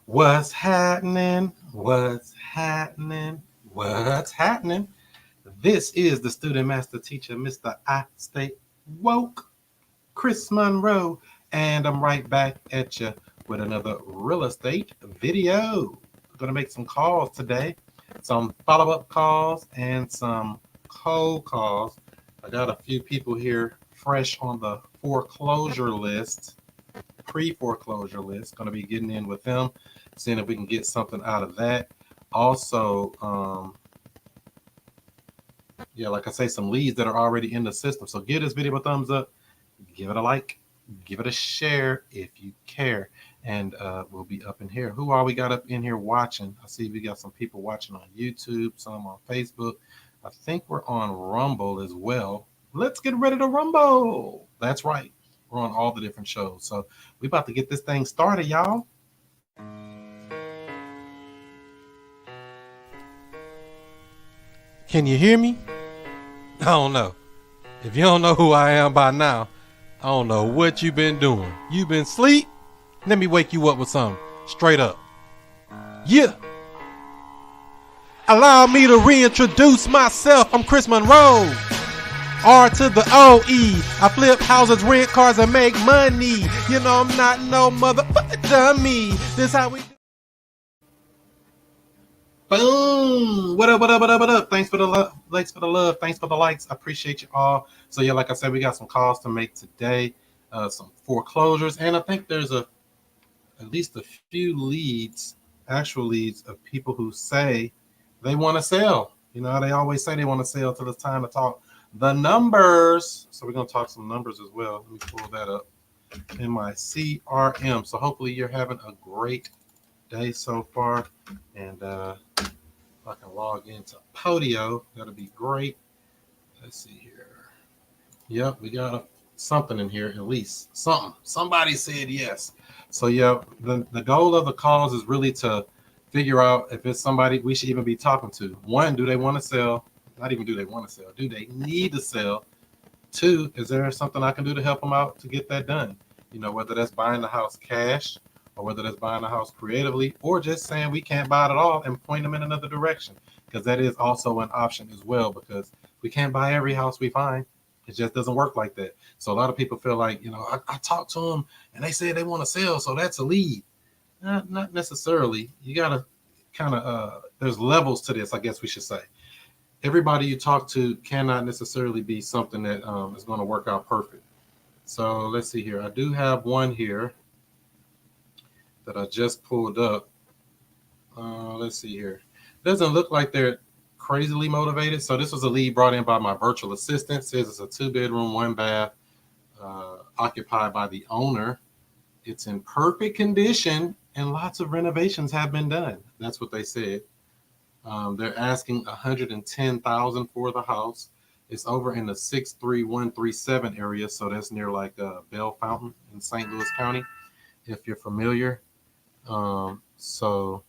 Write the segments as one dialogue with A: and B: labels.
A: What's happening? What's happening? What's happening? This is the student master teacher, Mr. I Stay Woke, Chris Monroe, and I'm right back at you with another real estate video. We're going to make some calls today, some follow up calls, and some cold calls. I got a few people here fresh on the foreclosure list, pre foreclosure list. Going to be getting in with them, seeing if we can get something out of that. Also, like I say, some leads that are already in the system. So give this video a thumbs up, give it a like, give it a share if you care, and we'll be up in here. Who all we got up in here watching? I see we got some people watching on YouTube, some on Facebook. I think we're on Rumble as well. Let's get ready to rumble. That's right. We're on all the different shows. So we about to get this thing started, y'all. Can you hear me? I don't know. If you don't know who I am by now, I don't know what you've been doing. You've been asleep? Let me wake you up with something. Straight up. Yeah. Allow me to reintroduce myself. I'm Chris Monroe. R to the O-E. I flip houses, rent cars, and make money. You know I'm not no motherfucker dummy. This how we do. Boom! What up, what up, what up, what up? Thanks for the love. Thanks for the love. Thanks for the likes. I appreciate you all. So yeah, like I said, we got some calls to make today, some foreclosures, and I think there's at least a few leads, actual leads of people who say they want to sell. You know, they always say they want to sell till it's time to talk the numbers. So we're gonna talk some numbers as well. Let me pull that up in my CRM. So hopefully you're having a great day so far, and if I can log into Podio, that'll be great. Let's see here. Yep, we got something in here, at least something. Somebody said yes. So yeah, the goal of the calls is really to figure out if it's somebody we should even be talking to. One, do they want to sell? Not even do they want to sell. Do they need to sell? Two, is there something I can do to help them out to get that done? You know, whether that's buying the house cash, or whether that's buying the house creatively, or just saying we can't buy it at all and point them in another direction, because that is also an option as well, because we can't buy every house we find. It just doesn't work like that. So a lot of people feel like, you know, I talked to them and they said they want to sell, so that's a lead. Not necessarily. You got to kind of, there's levels to this, I guess we should say. Everybody you talk to cannot necessarily be something that is going to work out perfect. So let's see here. I do have one here that I just pulled up. Let's see here. Doesn't look like they're crazily motivated. So this was a lead brought in by my virtual assistant. Says it's a 2-bedroom, 1-bath, occupied by the owner. It's in perfect condition and lots of renovations have been done. That's what they said. They're asking $110,000 for the house. It's over in the 63137 area, so that's near like Bell Fountain in St. Louis County, if you're familiar. So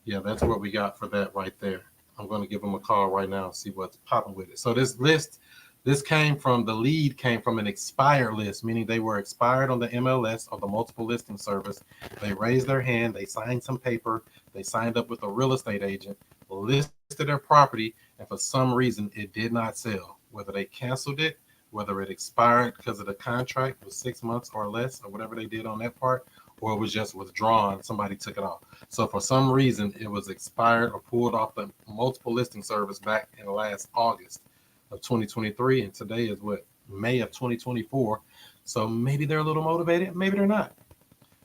A: yeah, that's what we got for that right there. I'm going to give them a call right now and see what's popping with it. So this list, the lead came from an expired list, meaning they were expired on the MLS or the multiple listing service. They raised their hand, they signed some paper, they signed up with a real estate agent, listed their property, and for some reason it did not sell. Whether they canceled it, whether it expired because of the contract was 6 months or less, or whatever they did on that part, or it was just withdrawn, somebody took it off. So for some reason, it was expired or pulled off the multiple listing service back in last August of 2023. And today is what, May of 2024. So maybe they're a little motivated, maybe they're not.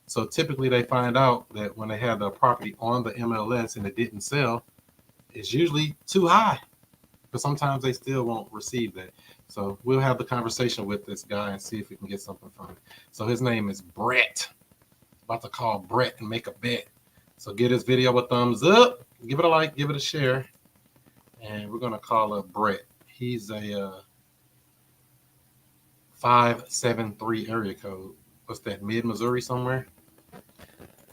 A: So typically they find out that when they have the property on the MLS and it didn't sell, it's usually too high. But sometimes they still won't receive that. So we'll have the conversation with this guy and see if we can get something from it. So his name is Brett. About to call Brett and make a bet. So give this video a thumbs up, give it a like, give it a share, and we're gonna call up Brett. He's a 573 area code. What's that? Mid-Missouri somewhere?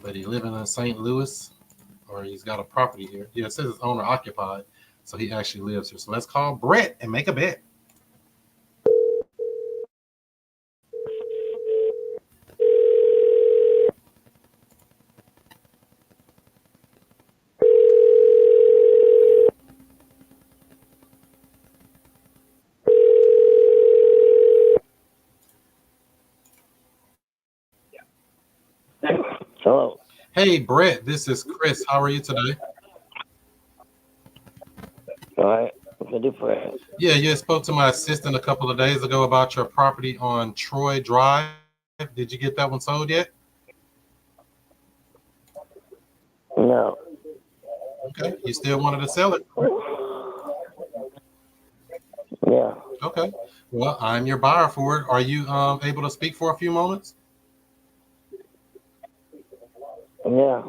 A: But he living in St. Louis, or he's got a property here. Yeah, it says it's owner occupied, so he actually lives here. So let's call Brett and make a bet. Hey, Brett, this is Chris. How are you today?
B: All right. What can I do for you?
A: Yeah, you spoke to my assistant a couple of days ago about your property on Troy Drive. Did you get that one sold yet?
B: No.
A: Okay. You still wanted to sell it, right?
B: Yeah.
A: Okay. Well, I'm your buyer for it. Are you able to speak for a few moments?
B: Yeah.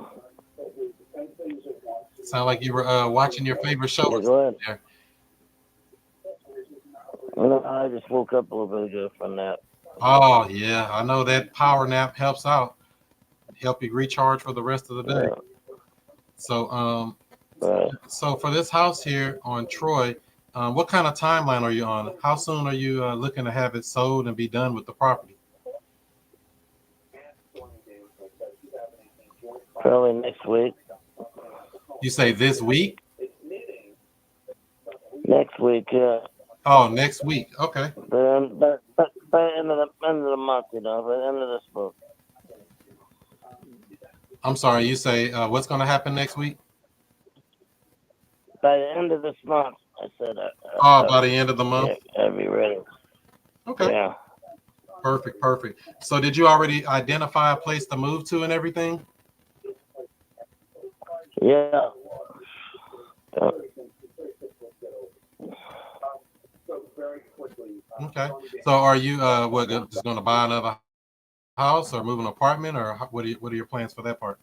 A: Sound like you were watching your favorite show
B: Yeah,
A: or
B: go ahead.
A: something there.
B: No, I just woke up a little bit ago from that.
A: Oh, yeah. I know that power nap helps out, help you recharge for the rest of the day.
B: Yeah.
A: So,
B: Right.
A: so for this house here on Troy, what kind of timeline are you on? How soon are you looking to have it sold and be done with the property?
B: Probably next week.
A: You say this week?
B: Next week, yeah.
A: Oh, next week. Okay.
B: But by the end of the month, by the end of this month.
A: I'm sorry. You say what's going to happen next week?
B: By the end of this month, I said,
A: Oh, by the end of the month.
B: yeah, I'll be ready.
A: Okay.
B: Yeah.
A: Perfect. Perfect. So, did you already identify a place to move to and everything?
B: Yeah. Yeah.
A: Okay. So, are you just going to buy another house or move an apartment, or what are your plans for that part?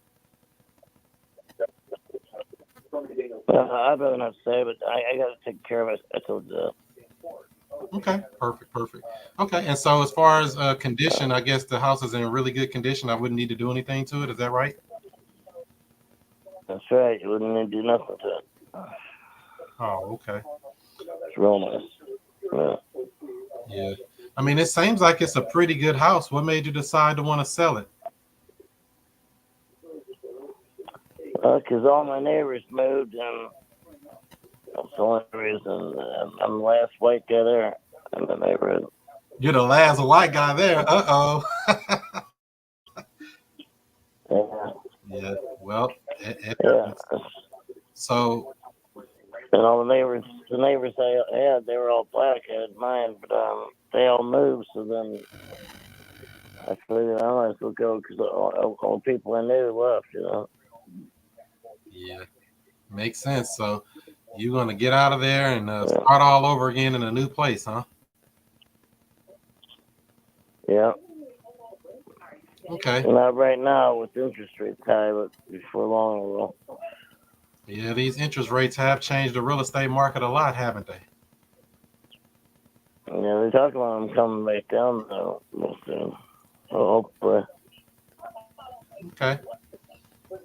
B: I'd rather not say, but I got to take care of it. I told you.
A: Okay, perfect, perfect. Okay, and so as far as condition, I guess the house is in really good condition. I wouldn't need to do anything to it. Is that right?
B: That's right. You wouldn't need to do nothing to it.
A: Oh, okay.
B: It's real nice. Yeah.
A: Yeah. I mean, it seems like it's a pretty good house. What made you decide to want to sell it?
B: Because all my neighbors moved, and that's the only reason. I'm the last white guy there in the neighborhood.
A: You're the last white guy there.
B: Yeah.
A: Yeah. Well, it
B: Yeah.
A: happens. So,
B: And all the neighbors I had, they were all black. I had mine, but they all moved. So then I figured I might as well go because all the people I knew left.
A: yeah, makes sense. So, you're gonna get out of there and
B: Yeah.
A: start all over again in a new place, huh?
B: Yeah.
A: Okay.
B: Not right now with interest rates high, but before long I will.
A: Yeah, these interest rates have changed the real estate market a lot, haven't they?
B: Yeah, they talk about them coming back down though real soon. So hopefully
A: Okay.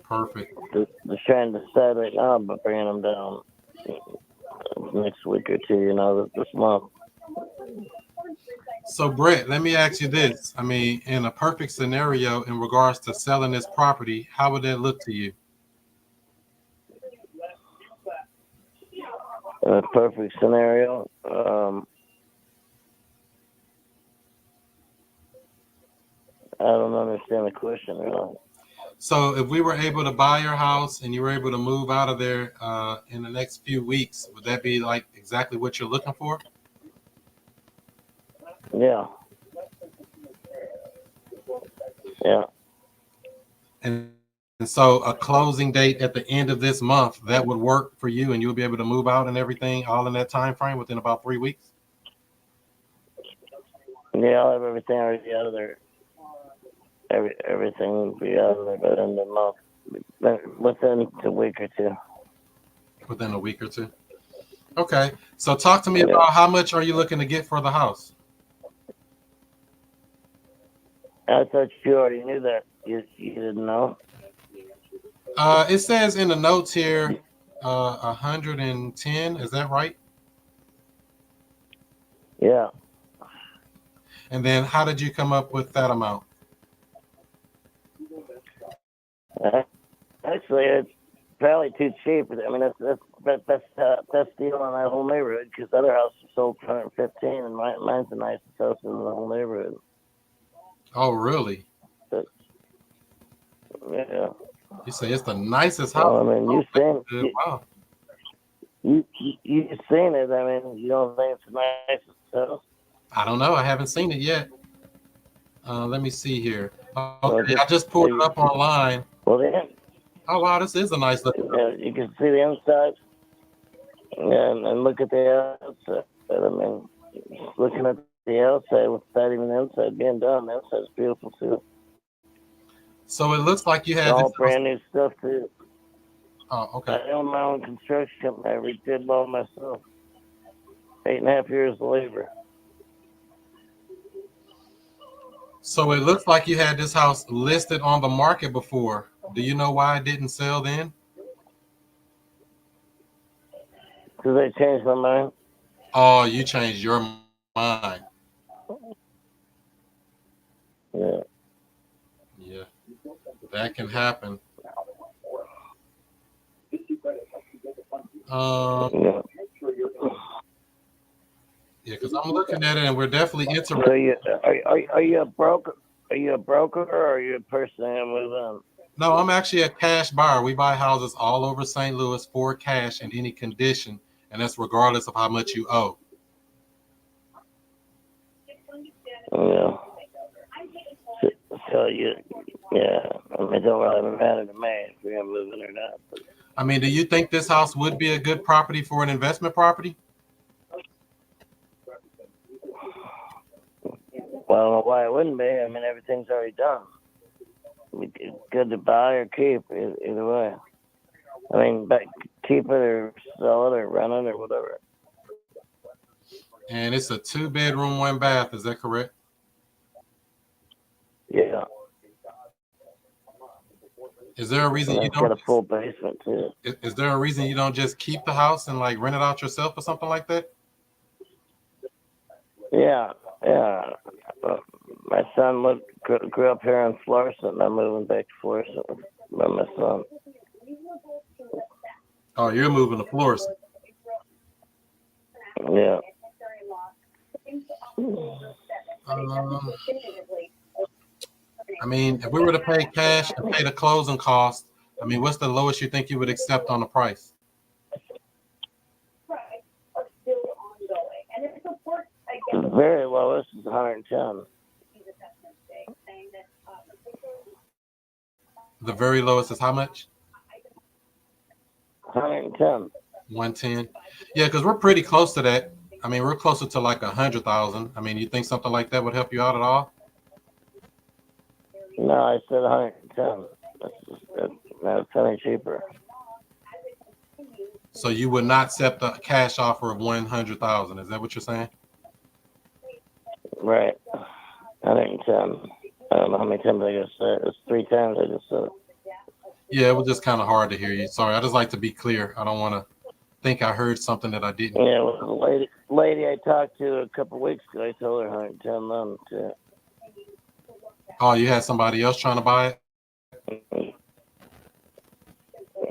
A: Perfect.
B: they're trying to decide right now about bringing them down next week or two. This month.
A: So, Brett, let me ask you this. I mean, in a perfect scenario in regards to selling this property, how would that look to you?
B: In a perfect scenario, I don't understand the question really.
A: So, if we were able to buy your house and you were able to move out of there in the next few weeks, would that be like exactly what you're looking for?
B: Yeah, yeah,
A: And so, a closing date at the end of this month that would work for you, and you'll be able to move out and everything all in that time frame within about 3 weeks.
B: yeah. I'll have everything already out of there. Everything will be out of there by the end of the month. Within a week or two.
A: Within a week or two. Okay. So, talk to me
B: Yeah.
A: about how much are you looking to get for the house?
B: I thought you already knew that. You didn't know.
A: It says in the notes here, 110. Is that right?
B: Yeah.
A: And then how did you come up with that amount?
B: Actually, it's probably too cheap. I mean, that's deal in that whole neighborhood because other houses sold for 115, and mine's the nicest house in the whole neighborhood.
A: Oh, really?
B: But, yeah.
A: You say it's the nicest house.
B: Well, I mean,
A: Oh,
B: you've seen
A: good. Wow.
B: you've seen it. I mean, you don't think it's the nicest house?
A: I don't know. I haven't seen it yet. Let me see here.
B: Well,
A: Okay, I just pulled it up online.
B: well, then
A: Oh wow, this is a nice looking.
B: you can see the inside and look at the outside. I mean, looking at the outside without even the inside being done, the inside's beautiful too.
A: So it looks like you
B: It's
A: had this
B: all
A: house.
B: brand new stuff too.
A: Oh, okay.
B: I own my own construction company. I redid it all myself. 8.5 years of labor.
A: So it looks like you had this house listed on the market before. Do you know why it didn't sell then?
B: Because I changed my mind.
A: Oh, you changed your mind.
B: Yeah.
A: Yeah, that can happen. Um,
B: Yeah.
A: yeah, because I'm looking at it and we're definitely
B: So
A: interested.
B: are you a broker? Are you a broker or are you a person that moves on?
A: No, I'm actually a cash buyer. We buy houses all over St. Louis for cash in any condition, and that's regardless of how much you owe.
B: Yeah. So you, yeah. I mean, it don't really matter to me if we're moving or not. But,
A: I mean, do you think this house would be a good property for an investment property?
B: well, I don't know why it wouldn't be. I mean, everything's already done. It's good to buy or keep either way. I mean, keep it or sell it or rent it or whatever.
A: And it's a 2 bedroom, 1 bath. Is that correct?
B: Yeah.
A: Is there a reason
B: And
A: you
B: it's got
A: don't?
B: a full basement too.
A: Is there a reason you don't just keep the house and like rent it out yourself or something like that?
B: Yeah, yeah. My son grew up here in Florissant, and I'm moving back to Florissant with my son.
A: Oh, you're moving to Florida.
B: Yeah.
A: Um, I mean, if we were to pay cash and pay the closing costs, I mean, what's the lowest you think you would accept on the price?
B: The very lowest is 110.
A: The very lowest is how much?
B: 110.
A: 110. Yeah, because we're pretty close to that. I mean, we're closer to like 100,000. I mean, you think something like that would help you out at all?
B: No, I said 110. That's any cheaper.
A: So you would not accept a cash offer of 100,000. Is that what you're saying?
B: Right. 110. I don't know how many times I just said it. It's 3 times I just said it.
A: Yeah, it was just kind of hard to hear you. Sorry, I just like to be clear. I don't want to think I heard something that I didn't.
B: Yeah, it was a lady I talked to a couple of weeks ago. I told her 110 then too.
A: Oh, you had somebody else trying to buy it?
B: It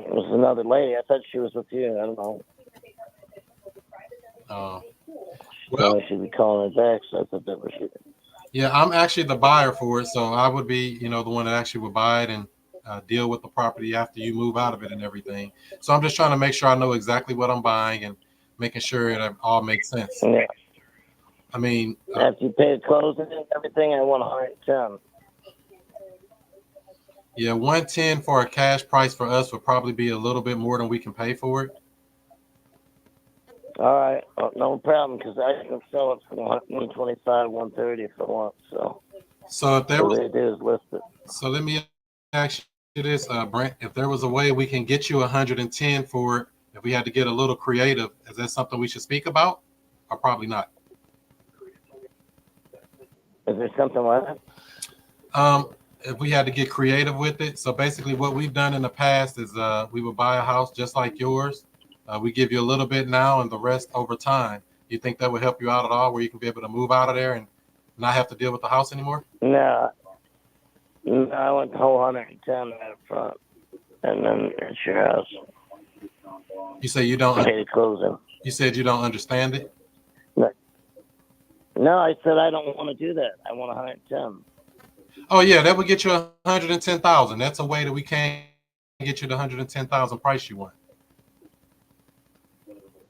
B: was another lady. I thought she was with you. I don't know.
A: Well,
B: She should be calling her back, so I thought that was you.
A: yeah, I'm actually the buyer for it, so I would be, the one that actually would buy it and deal with the property after you move out of it and everything. So I'm just trying to make sure I know exactly what I'm buying and making sure it all makes sense.
B: Yeah.
A: I mean,
B: After you pay the closing and everything, I want 110.
A: yeah, 110 for a cash price for us would probably be a little bit more than we can pay for it.
B: All right, no problem, because I can sell it for 125, 130 if I want.
A: So if there
B: all
A: was,
B: they do is list it.
A: so let me ask you this, Brent. If there was a way we can get you 110 for it, if we had to get a little creative, is that something we should speak about, or probably not?
B: Is there something like that?
A: If we had to get creative with it. So basically what we've done in the past is we would buy a house just like yours. We give you a little bit now and the rest over time. You think that would help you out at all, where you can be able to move out of there and not have to deal with the house anymore?
B: No, I want the whole 110 up front, and then it's your house.
A: You say you don't.
B: Pay the closing.
A: You said you don't understand it?
B: No, I said I don't want to do that. I want 110.
A: Oh yeah, that would get you 110,000. That's a way that we can get you the 110,000 price you want.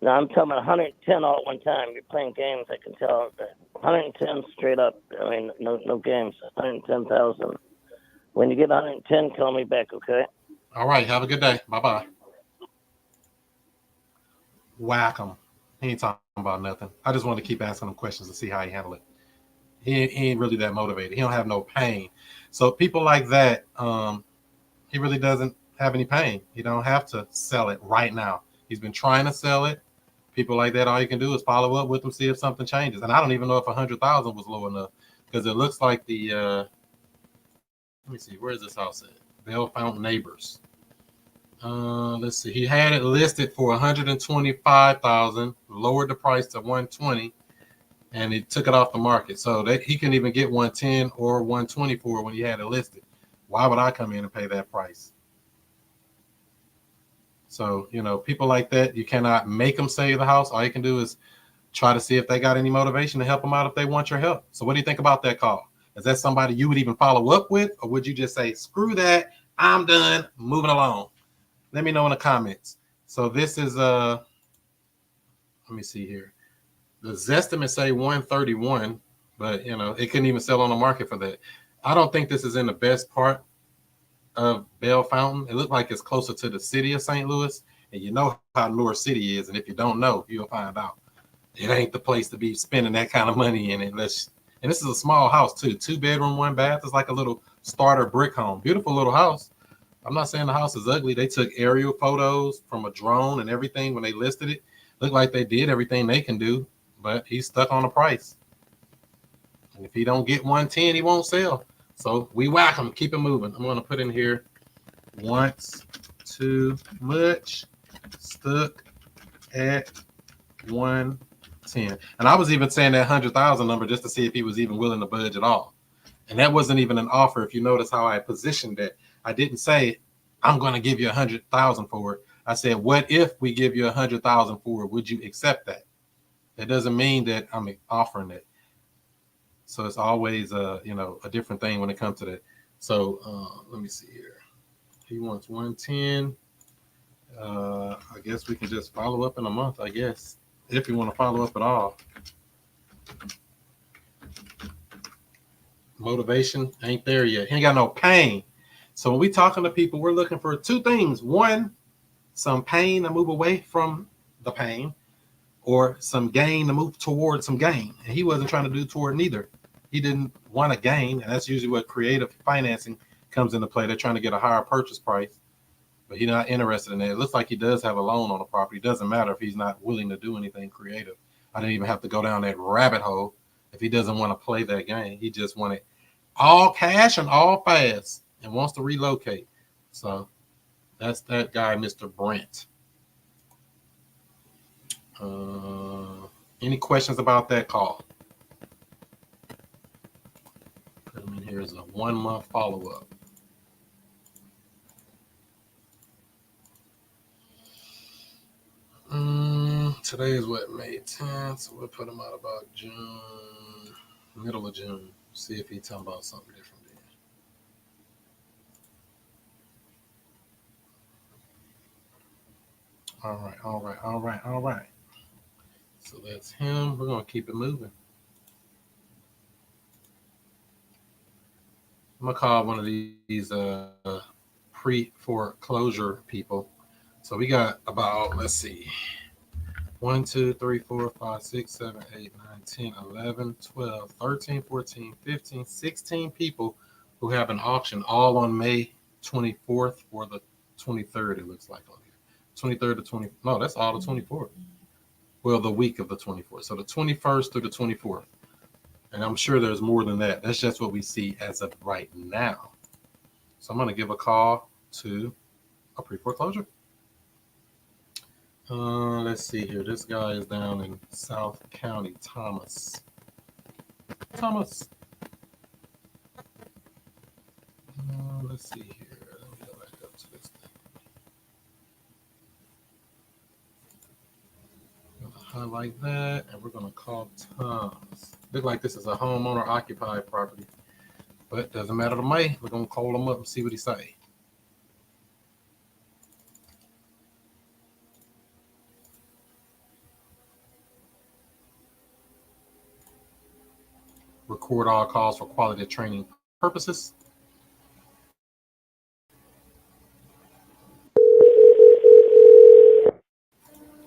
B: No, I'm talking about 110 all at one time. You're playing games. I can tell. 110 straight up. I mean, no games. 110,000. When you get 110, call me back, okay?
A: All right. Have a good day. Bye bye. Whack him. He ain't talking about nothing. I just wanted to keep asking him questions to see how he handle it. He ain't really that motivated. He don't have no pain. So people like that, he really doesn't have any pain. He don't have to sell it right now. He's been trying to sell it. People like that, all you can do is follow up with them, see if something changes. And I don't even know if 100,000 was low enough because it looks like the. Let me see, where's this house at? Bell Fountain Neighbors. Let's see. He had it listed for 125,000, lowered the price to 120, and he took it off the market. So that he couldn't even get 110 or 124 when he had it listed. Why would I come in and pay that price? So, people like that, you cannot make them sell the house. All you can do is try to see if they got any motivation to help them out if they want your help. So what do you think about that call? Is that somebody you would even follow up with? Or would you just say, screw that, I'm done, moving along? Let me know in the comments. So this is, let me see here. The Zestimate say 131, but, it couldn't even sell on the market for that. I don't think this is in the best part of Bell Fountain. It looked like it's closer to the city of St. Louis, and you know how North City is, and if you don't know, you'll find out. It ain't the place to be spending that kind of money in it. And this is a small house too, 2-bedroom, 1 bath. It's like a little starter brick home. Beautiful little house. I'm not saying the house is ugly. They took aerial photos from a drone and everything when they listed it. Looked like they did everything they can do, but he's stuck on the price. And if he don't get 110, he won't sell. So we whack him, keep it moving. I'm going to put in here once too much, stuck at 110. And I was even saying that 100,000 number just to see if he was even willing to budge at all. And that wasn't even an offer. If you notice how I positioned it, I didn't say I'm going to give you 100,000 for it. I said, what if we give you 100,000 for it? Would you accept that? That doesn't mean that I'm offering it. So it's always a different thing when it comes to that. So let me see here. He wants 110. I guess we can just follow up in a month, I guess, if you want to follow up at all. Motivation ain't there yet. He ain't got no pain. So when we talking to people, we're looking for 2 things. One, some pain to move away from the pain, or some gain to move toward some gain. And he wasn't trying to do toward neither. He didn't want to gain, and that's usually what creative financing comes into play. They're trying to get a higher purchase price, but he's not interested in that. It looks like he does have a loan on the property. It doesn't matter if he's not willing to do anything creative. I didn't even have to go down that rabbit hole if he doesn't want to play that game. He just wanted all cash and all fast and wants to relocate. So that's that guy, Mr. Brent. Any questions about that call? Put him in here as a 1-month follow-up. Today is what, May 10th? So we'll put him out about June, middle of June. See if he's talking about something different then. All right. So that's him. We're going to keep it moving. I'm going to call one of these pre-foreclosure people. So we got about, let's see, 1, 2, 3, 4, 5, 6, 7, 8, 9, 10, 11, 12, 13, 14, 15, 16 people who have an auction all on May 24th or the 23rd, it looks like on here. 23rd to 20. No, that's all the 24th. Well, the week of the 24th. So the 21st through the 24th. And I'm sure there's more than that. That's just what we see as of right now. So I'm going to give a call to a pre-foreclosure. Let's see here. This guy is down in South County, Thomas. Let's see here. Let me go back up to this thing. I'm going to highlight that, and we're going to call Thomas. Look like this is a homeowner occupied property, but doesn't matter to me. We're going to call him up and see what he say. record all calls for quality training purposes.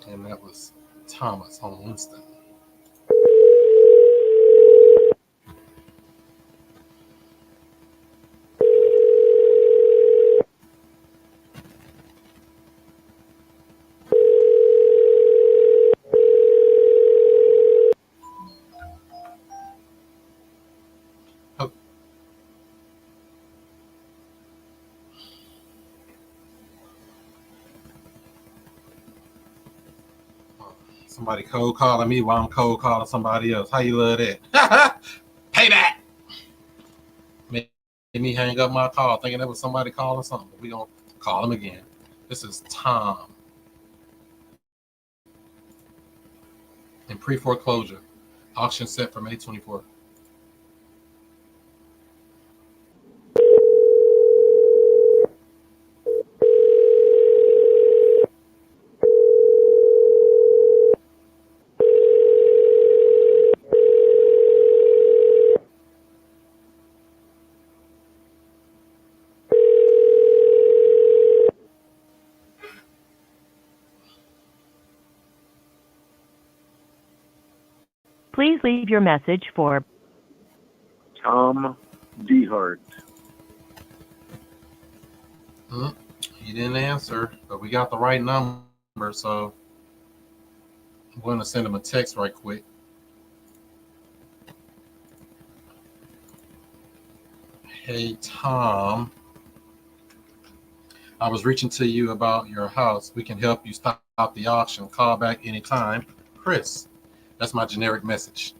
A: And that was Thomas on Winston. Oh. Somebody cold calling me while I'm cold calling somebody else. How you love that? Pay that. Made me hang up my call thinking that was somebody calling something. But we gonna call him again. This is Tom in pre-foreclosure. Auction set for May 24th.
C: Please leave your message for
D: Tom DeHart.
A: He didn't answer, but we got the right number, so I'm going to send him a text right quick. Hey, Tom. I was reaching to you about your house. We can help you stop the auction. Call back anytime. Chris. That's my generic message.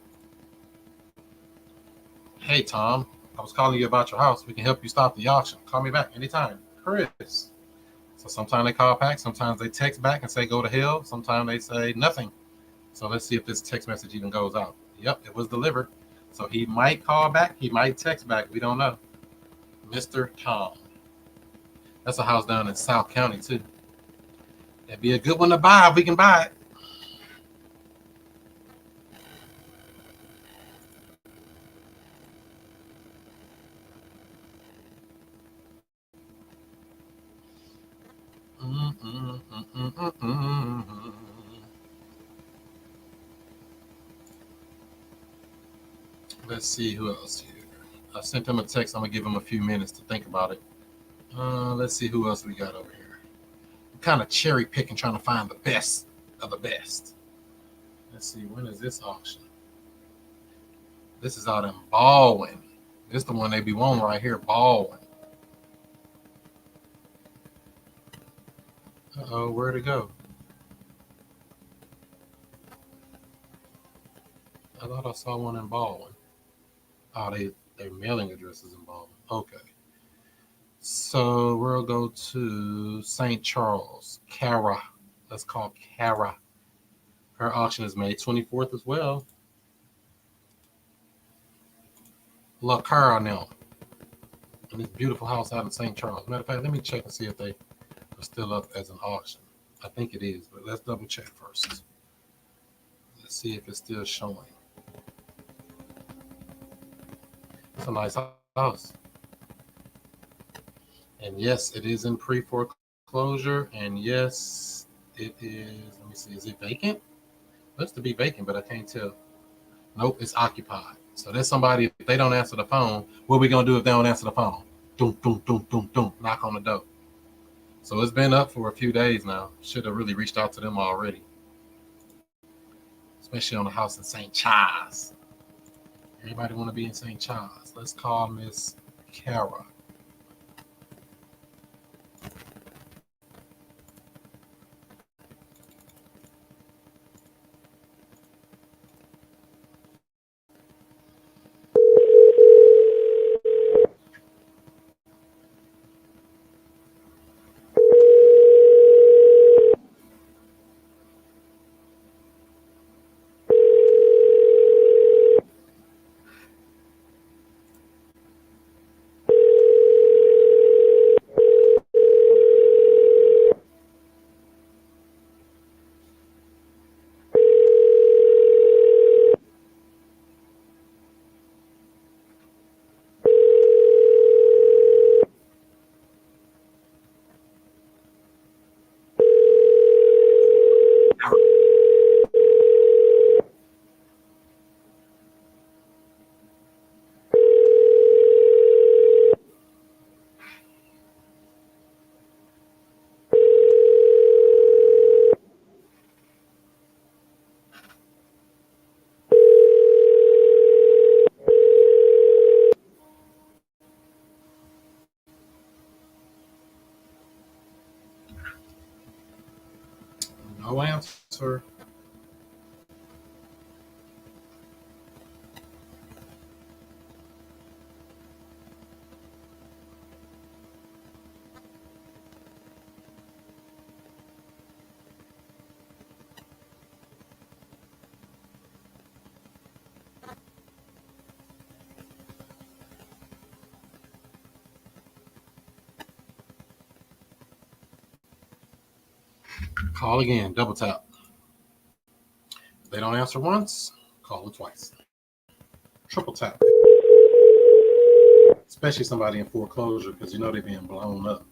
A: Hey, Tom. I was calling you about your house. We can help you stop the auction. Call me back anytime. Chris. So sometimes they call back. Sometimes they text back and say go to hell. Sometimes they say nothing. So let's see if this text message even goes out. Yep, it was delivered. So he might call back. He might text back. We don't know. Mr. Tom. That's a house down in South County, too. It'd be a good one to buy if we can buy it. Let's see who else here. I sent him a text. I'm going to give him a few minutes to think about it. Let's see who else we got over here. I'm kind of cherry picking, trying to find the best of the best. Let's see, when is this auction? This is out in Baldwin. This is the one they be wanting right here, Baldwin. Uh-oh, where'd it go? I thought I saw one in Baldwin. Oh, their mailing address is in Baldwin. Okay. So we'll go to St. Charles, Cara. Let's call Cara. Her auction is May 24th as well. La Cara now. And this beautiful house out in St. Charles. Matter of fact, let me check and see if they are still up as an auction. I think it is, but let's double check first. Let's see if it's still showing. It's a nice house. And yes, it is in pre-foreclosure. And yes, it is. Let me see. Is it vacant? Looks to be vacant, but I can't tell. Nope, it's occupied. So there's somebody, if they don't answer the phone, what are we going to do if they don't answer the phone? Doom, doom, doom, doom, doom, knock on the door. So it's been up for a few days now. Should have really reached out to them already. Especially on a house in St. Charles. Everybody want to be in St. Charles. Let's call Miss Cara. No answer. Call again. Double tap. If they don't answer once, call it twice. Triple tap. Especially somebody in foreclosure, because you know they're being blown up.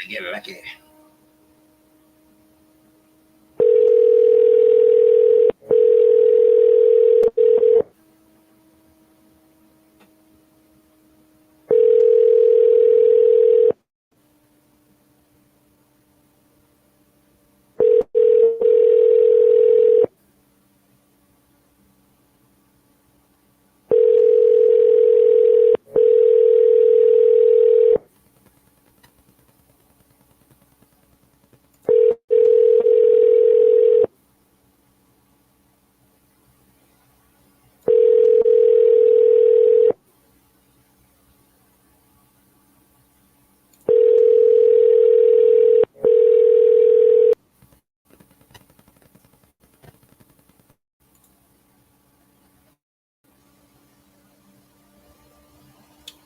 A: Get lucky.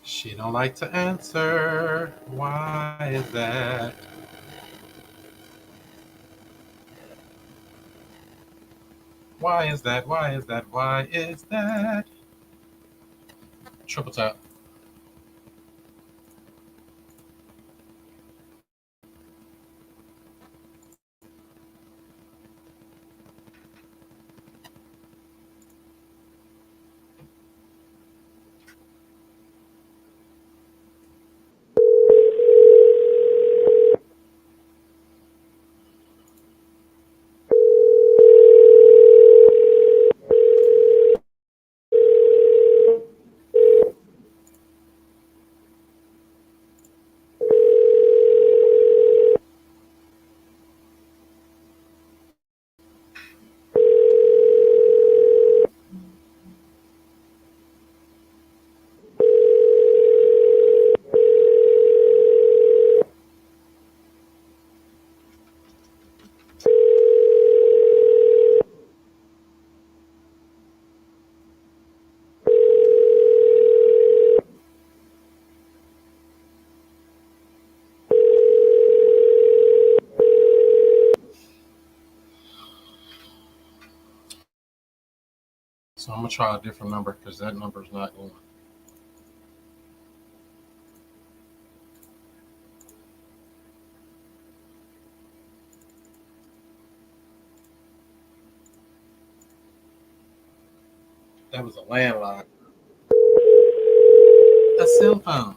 A: She don't like to answer. Why is that? Why is that? Why is that? Why is that? Triple tap. So I'm gonna try a different number because that number is not going. That was a landline. A cell phone.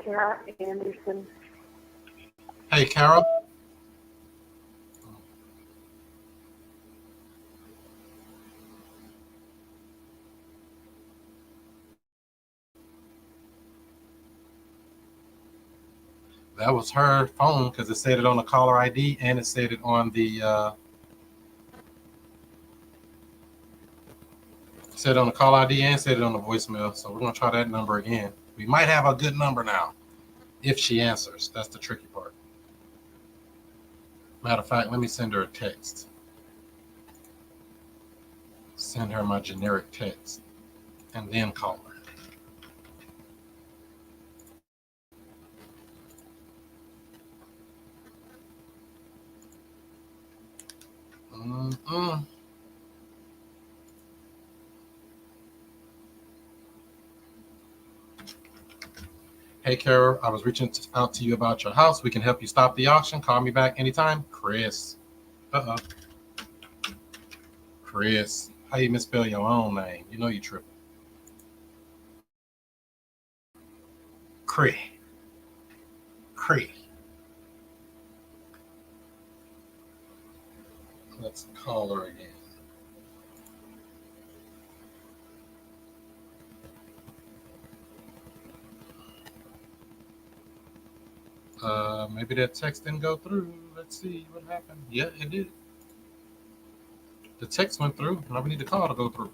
E: Kara Anderson.
A: Hey, Carol. That was her phone because it said it on the caller ID and it said it on the said it on the caller ID and said it on the voicemail. So we're gonna try that number again. We might have a good number now if she answers. That's the tricky part. Matter of fact, let me send her a text. Send her my generic text and then call her. Mm-mm. Hey, Carol, I was reaching out to you about your house. We can help you stop the auction. Call me back anytime. Chris. Uh-oh. Chris. How you misspell your own name? You know you tripping. Chris. Chris. Let's call her again. Maybe that text didn't go through. Let's see what happened. Yeah, it did. The text went through. Now we need the call to go through.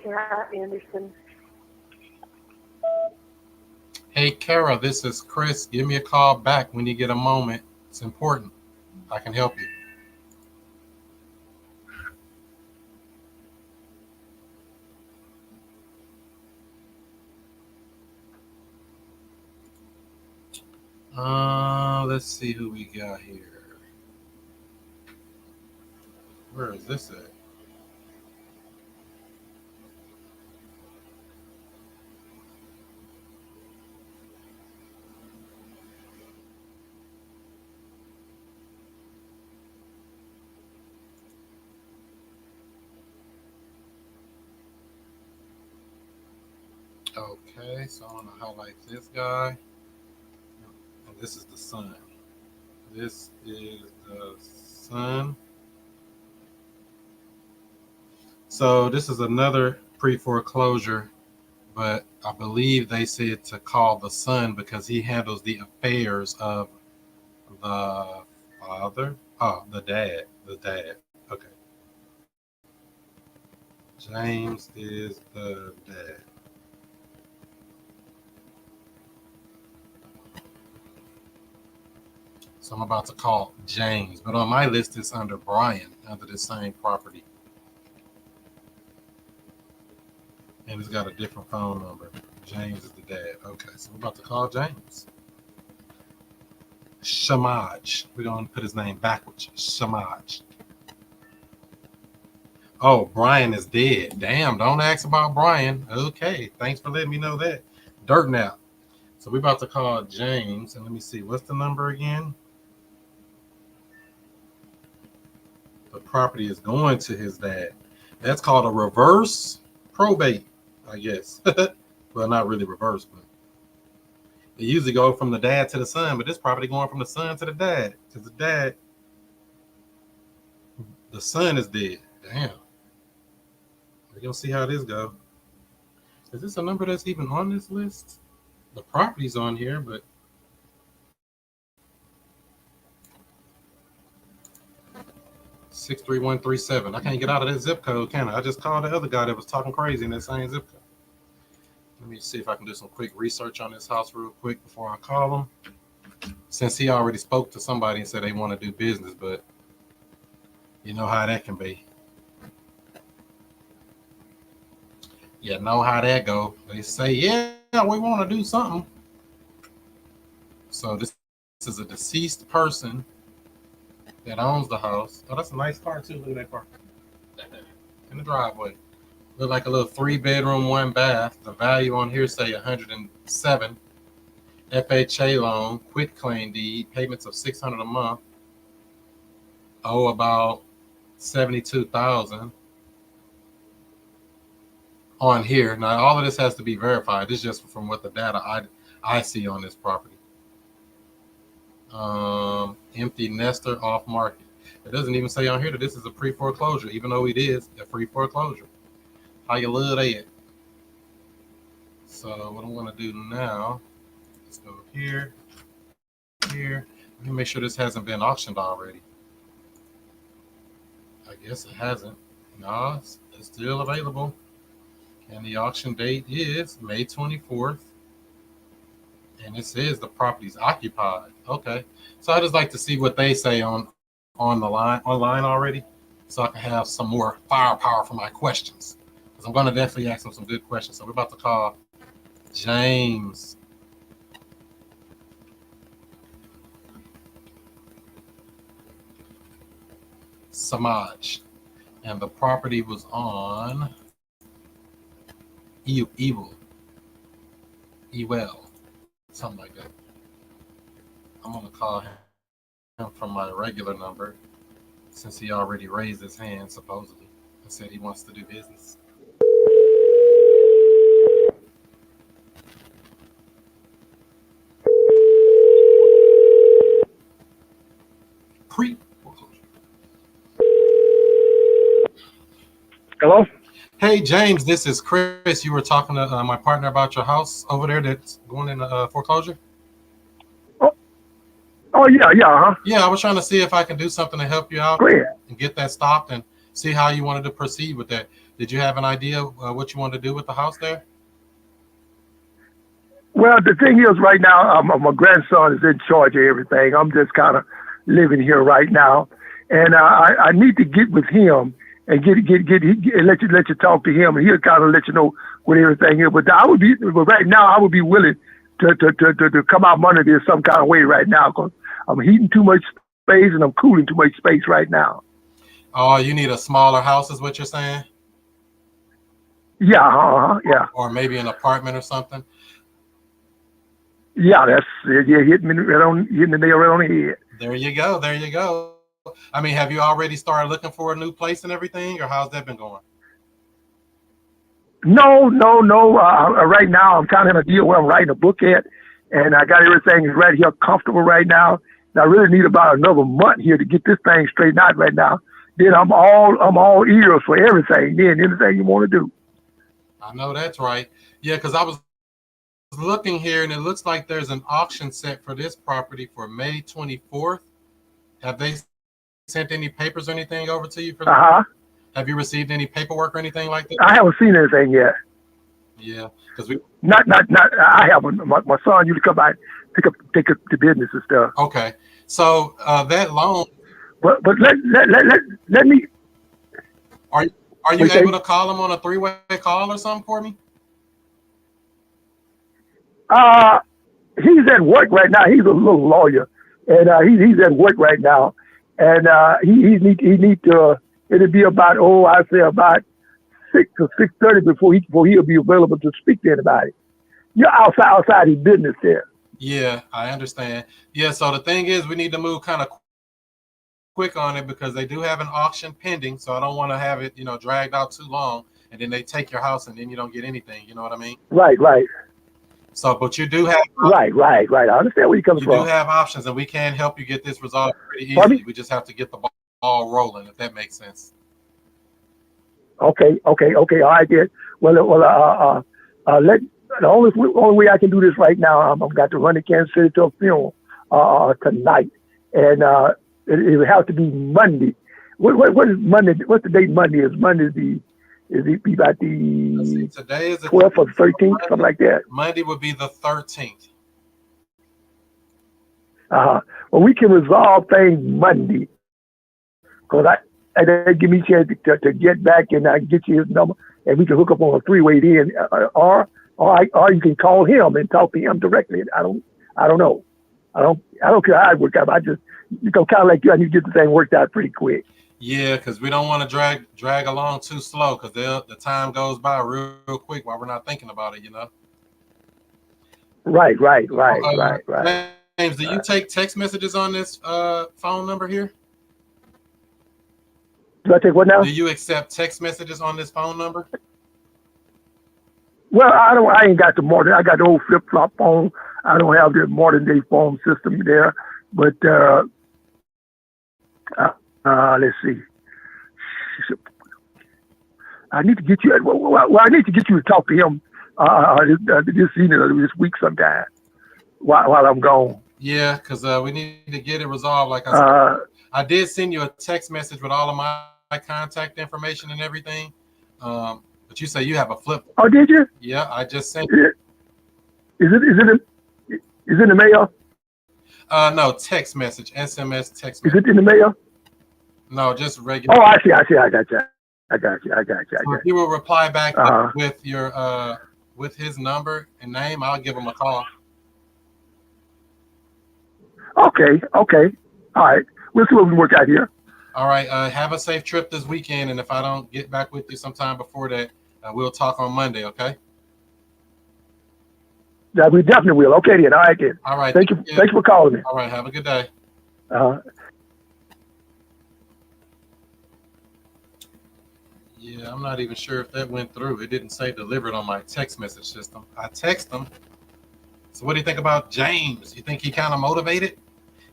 E: Kara Anderson.
A: Hey, Kara, this is Chris. Give me a call back when you get a moment. It's important. I can help you. Let's see who we got here. Where is this at? Okay, so I want to highlight this guy. And this is the sun. This is the sun. So this is another pre-foreclosure, but I believe they said to call the son because he handles the affairs of the father. Oh, the dad. The dad. Okay. James is the dad. So I'm about to call James, but on my list it's under Brian, under the same property. And it's got a different phone number. James is the dad. Okay, so we're about to call James. Shamaj. We're going to put his name backwards. Shamaj. Oh, Brian is dead. Damn, don't ask about Brian. Okay, thanks for letting me know that. Dirt nap. So we're about to call James, and let me see, what's the number again? The property is going to his dad. That's called a reverse probate, I guess. Well, not really reverse, but they usually go from the dad to the son, but this property going from the son to the dad. Because the son is dead. Damn. We're gonna see how this go. Is this a number that's even on this list? The property's on here, but 63137. I can't get out of that zip code, can I? I just called the other guy that was talking crazy in that same zip code. Let me see if I can do some quick research on this house real quick before I call him. Since he already spoke to somebody and said they want to do business, but you know how that can be. You know how that go. They say, yeah, we want to do something. So this is a deceased person that owns the house. Oh, that's a nice car too. Look at that car in the driveway. Look like a little 3-bedroom, 1 bath. The value on here say 107. FHA loan, quit claim deed, payments of $600 a month. Oh, about 72,000 on here. Now all of this has to be verified. This is just from what the data I see on this property. Empty nester, off market. It doesn't even say on here that this is a pre-foreclosure, even though it is a pre-foreclosure. How you love that? So what I'm going to do now, let's go here. Let me make sure this hasn't been auctioned already. I guess it hasn't. No, it's still available. And the auction date is May 24th. And it says the property's occupied. Okay. So I just like to see what they say on the line online already, so I can have some more firepower for my questions. Because I'm going to definitely ask them some good questions. So we're about to call James. Samaj. And the property was on Ewell, something like that. I'm going to call him from my regular number since he already raised his hand, supposedly, and said he wants to do business. Pre-foreclosure.
F: Hello?
A: Hey, James, this is Chris. You were talking to my partner about your house over there that's going into foreclosure?
F: Oh, yeah, huh?
A: Yeah, I was trying to see if I can do something to help you out
F: Go ahead.
A: and get that stopped and see how you wanted to proceed with that. Did you have an idea what you wanted to do with the house there?
F: Well, the thing is, right now, my grandson is in charge of everything. I'm just kind of living here right now, and I need to get with him and get let you talk to him, and he'll kind of let you know what everything is. But right now, I would be willing to come out from under this some kind of way right now, because I'm heating too much space and I'm cooling too much space right now.
A: Oh, you need a smaller house, is what you're saying?
F: Yeah, yeah.
A: Or maybe an apartment or something.
F: Yeah, that's hitting the nail right on the head.
A: There you go. There you go. I mean, have you already started looking for a new place and everything, or how's that been going?
F: No. Right now, I'm kind of in a deal where I'm writing a book at, and I got everything right here comfortable right now. And I really need about another month here to get this thing straightened out right now. Then I'm all ears for everything. Then anything you want to do.
A: I know that's right. Yeah, because I was looking here, and it looks like there's an auction set for this property for May 24th. Have they sent any papers or anything over to you for that? Have you received any paperwork or anything like that?
F: I haven't seen anything yet.
A: Yeah, because we
F: not. I haven't. My son usually come by, take up the business and stuff.
A: Okay, so that loan.
F: But let me.
A: Are you able to call him on a three-way call or something for me?
F: He's at work right now. He's a little lawyer, and he's at work right now, and he need to. It'll be about I'd say about 6 or 6:30 before he'll be available to speak to anybody. You're outside his business there.
A: Yeah, I understand. Yeah, so the thing is, we need to move kind of quick on it because they do have an auction pending. So I don't want to have it, dragged out too long, and then they take your house and then you don't get anything. You know what I mean?
F: Right.
A: So, but you do have
F: right. I understand where you're coming from.
A: You do have options, and we can help you get this resolved pretty easily. We just have to get the ball rolling, if that makes sense.
F: Okay. All right, then. Well, the only way I can do this right now, I've got to run to Kansas City to a funeral tonight, and it would have to be Monday. What is Monday? What's the date? Monday is it be about the
A: today is the
F: 12th or the 13th, something like that.
A: Monday would be the 13th.
F: Well, we can resolve things Monday, because that give me a chance to get back and I get you his number, and we can hook up on a three-way then, or you can call him and talk to him directly. I don't know. I don't care how it works out. I just kind of like you. I need to get the thing worked out pretty quick.
A: Yeah, because we don't want to drag along too slow, because the time goes by real quick while we're not thinking about it.
F: Right.
A: James, do you take text messages on this phone number here?
F: Do I take what now?
A: Do you accept text messages on this phone number?
F: Well, I ain't got the modern. I got the old flip flop phone. I don't have the modern day phone system there. But let's see. I need to get you. Well, I need to get you to talk to him this week sometime while I'm gone.
A: Yeah, because we need to get it resolved. Like I said, I did send you a text message with all of my contact information and everything. But But you say you have a flip.
F: Oh, did you?
A: Yeah, I just sent.
F: Is it in the mail?
A: No, text message, SMS text
F: Is
A: message.
F: it in the mail?
A: No, just regular.
F: Oh, I see. I got you.
A: So if you will reply back
F: Uh-huh.
A: with your with his number and name, I'll give him a call.
F: Okay. All right. We'll see what we can work out here.
A: All right. Have a safe trip this weekend, and if I don't get back with you sometime before that, we'll talk on Monday. Okay.
F: Yeah, we definitely will. Okay, then. All right, then.
A: All right.
F: Thank you. Thanks for calling me.
A: All right. Have a good day.
F: Uh-huh.
A: Yeah, I'm not even sure if that went through. It didn't say delivered on my text message system. I text him. So what do you think about James? You think he kind of motivated?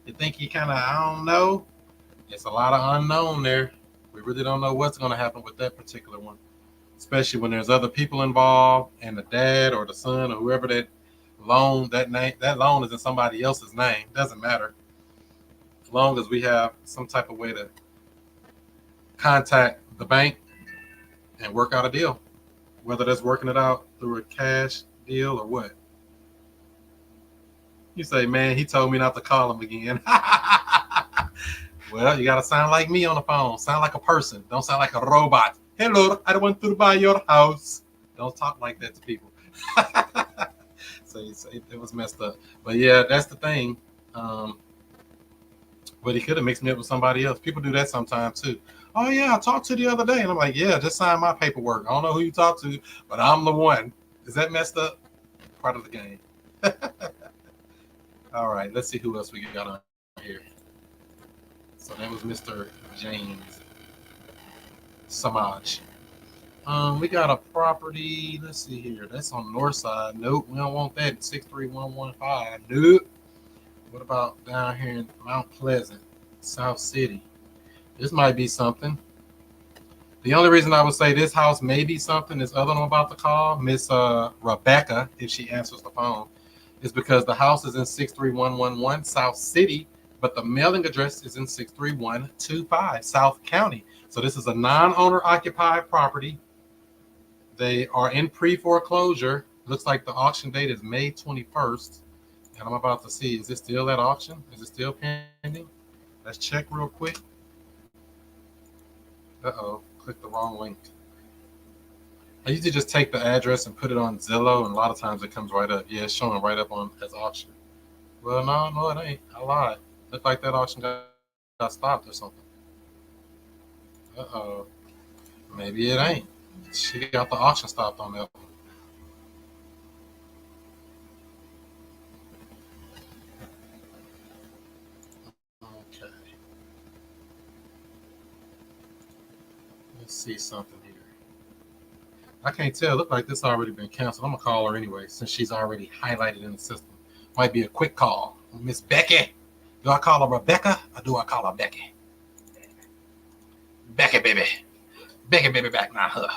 A: You think he kind of, I don't know. It's a lot of unknown there. We really don't know what's going to happen with that particular one, especially when there's other people involved and the dad or the son or whoever that loan, that loan is in somebody else's name. Doesn't matter. As long as we have some type of way to contact the bank and work out a deal, whether that's working it out through a cash deal or what. You say, man, he told me not to call him again. Well, you got to sound like me on the phone. Sound like a person. Don't sound like a robot. Hello, I want to buy your house. Don't talk like that to people. So it was messed up. But yeah, that's the thing. But he could have mixed me up with somebody else. People do that sometimes too. Oh yeah, I talked to the other day. And I'm like, yeah, just sign my paperwork. I don't know who you talked to, but I'm the one. Is that messed up? Part of the game. All right, let's see who else we got on here. So that was Mr. James Samaj. We got a property. Let's see here. That's on the north side. Nope, we don't want that. 63115. Nope. What about down here in Mount Pleasant, South City? This might be something. The only reason I would say this house may be something, this other one I'm about to call, Miss Rebecca, if she answers the phone, is because the house is in 63111 South City, but the mailing address is in 63125 South County. So this is a non-owner occupied property. They are in pre-foreclosure. Looks like the auction date is May 21st. And I'm about to see, is it still at auction? Is it still pending? Let's check real quick. Uh-oh, click the wrong link. I usually just take the address and put it on Zillow, and a lot of times it comes right up. Yeah, it's showing right up on as auction. Well, no, it ain't. I lied. Looked like that auction got stopped or something. Uh-oh. Maybe it ain't. She got the auction stopped on that one. Okay. Let's see something here. I can't tell. Look like this already been canceled. I'm going to call her anyway, since she's already highlighted in the system. Might be a quick call. Miss Becky. Do I call her Rebecca or do I call her Becky? Becky, baby. Becky, baby, back now, her.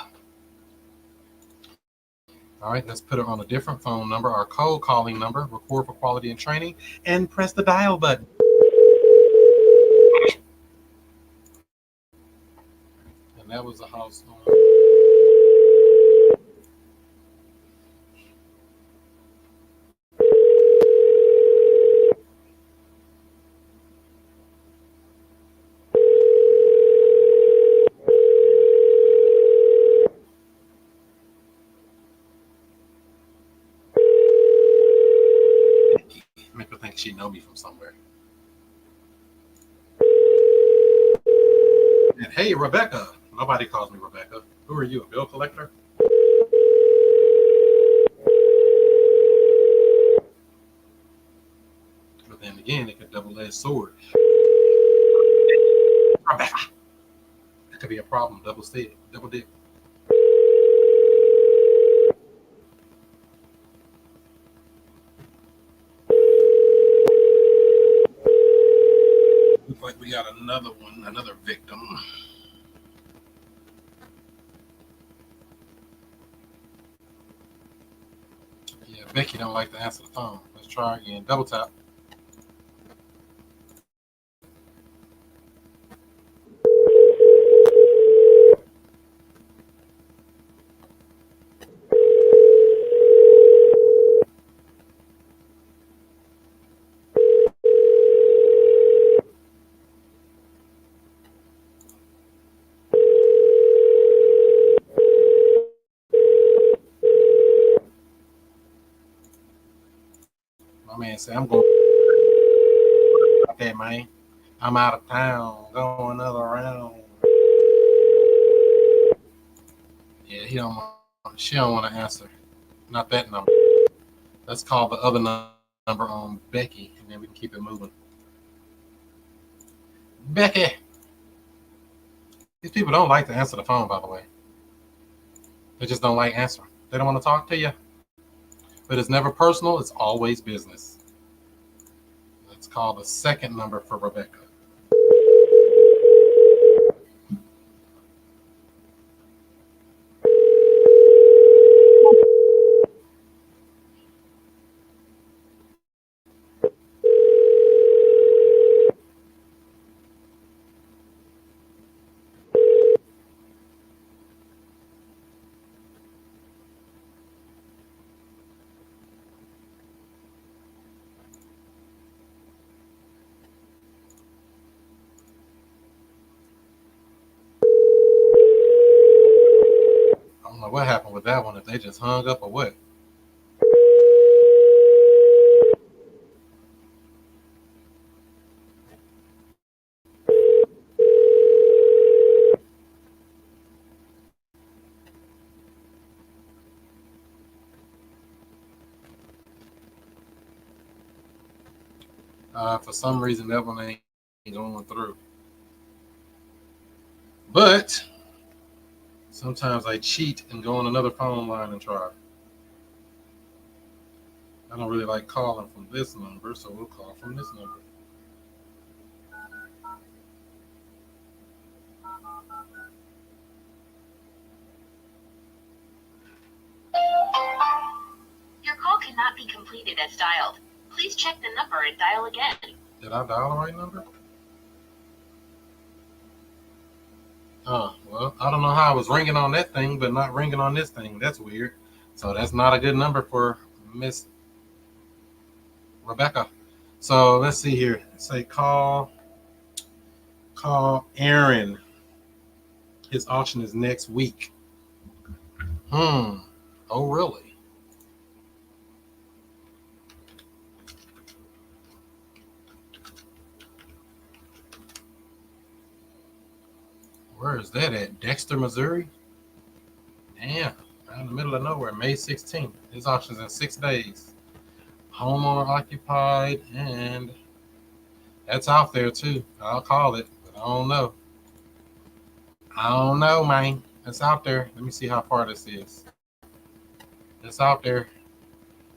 A: All right, let's put her on a different phone number, our cold calling number, record for quality and training, and press the dial button. And that was a house on. Make her think she know me from somewhere. And hey, Rebecca. Nobody calls me Rebecca. Who are you, a bill collector? But then again, it could double-edged sword. Rebecca. That could be a problem. Double dip. Looks like we got another one, another victim. Yeah, Becky don't like to answer the phone. Let's try again. Double tap. My man said, I'm going. Okay, man. I'm out of town. Going another round. Yeah, he don't want. She don't want to answer. Not that number. Let's call the other number on Becky, and then we can keep it moving. Becky. These people don't like to answer the phone, by the way. They just don't like answering. They don't want to talk to you. But it's never personal. It's always business. Let's call the second number for Rebecca. I don't know what happened with that one. If they just hung up or what. For some reason, that one ain't going through. But sometimes I cheat and go on another phone line and try. I don't really like calling from this number, so we'll call from this number.
G: Your call cannot be completed as dialed. Please check the number and dial again.
A: Did I dial the right number? Oh, well, I don't know how I was ringing on that thing, but not ringing on this thing. That's weird. So that's not a good number for Miss Rebecca. So let's see here. Say call Aaron. His auction is next week. Oh, really? Where is that at? Dexter, Missouri? Damn, right in the middle of nowhere, May 16th. His auction's in 6 days. Homeowner occupied, and that's out there too. I'll call it, but I don't know. I don't know, man. It's out there. Let me see how far this is. It's out there.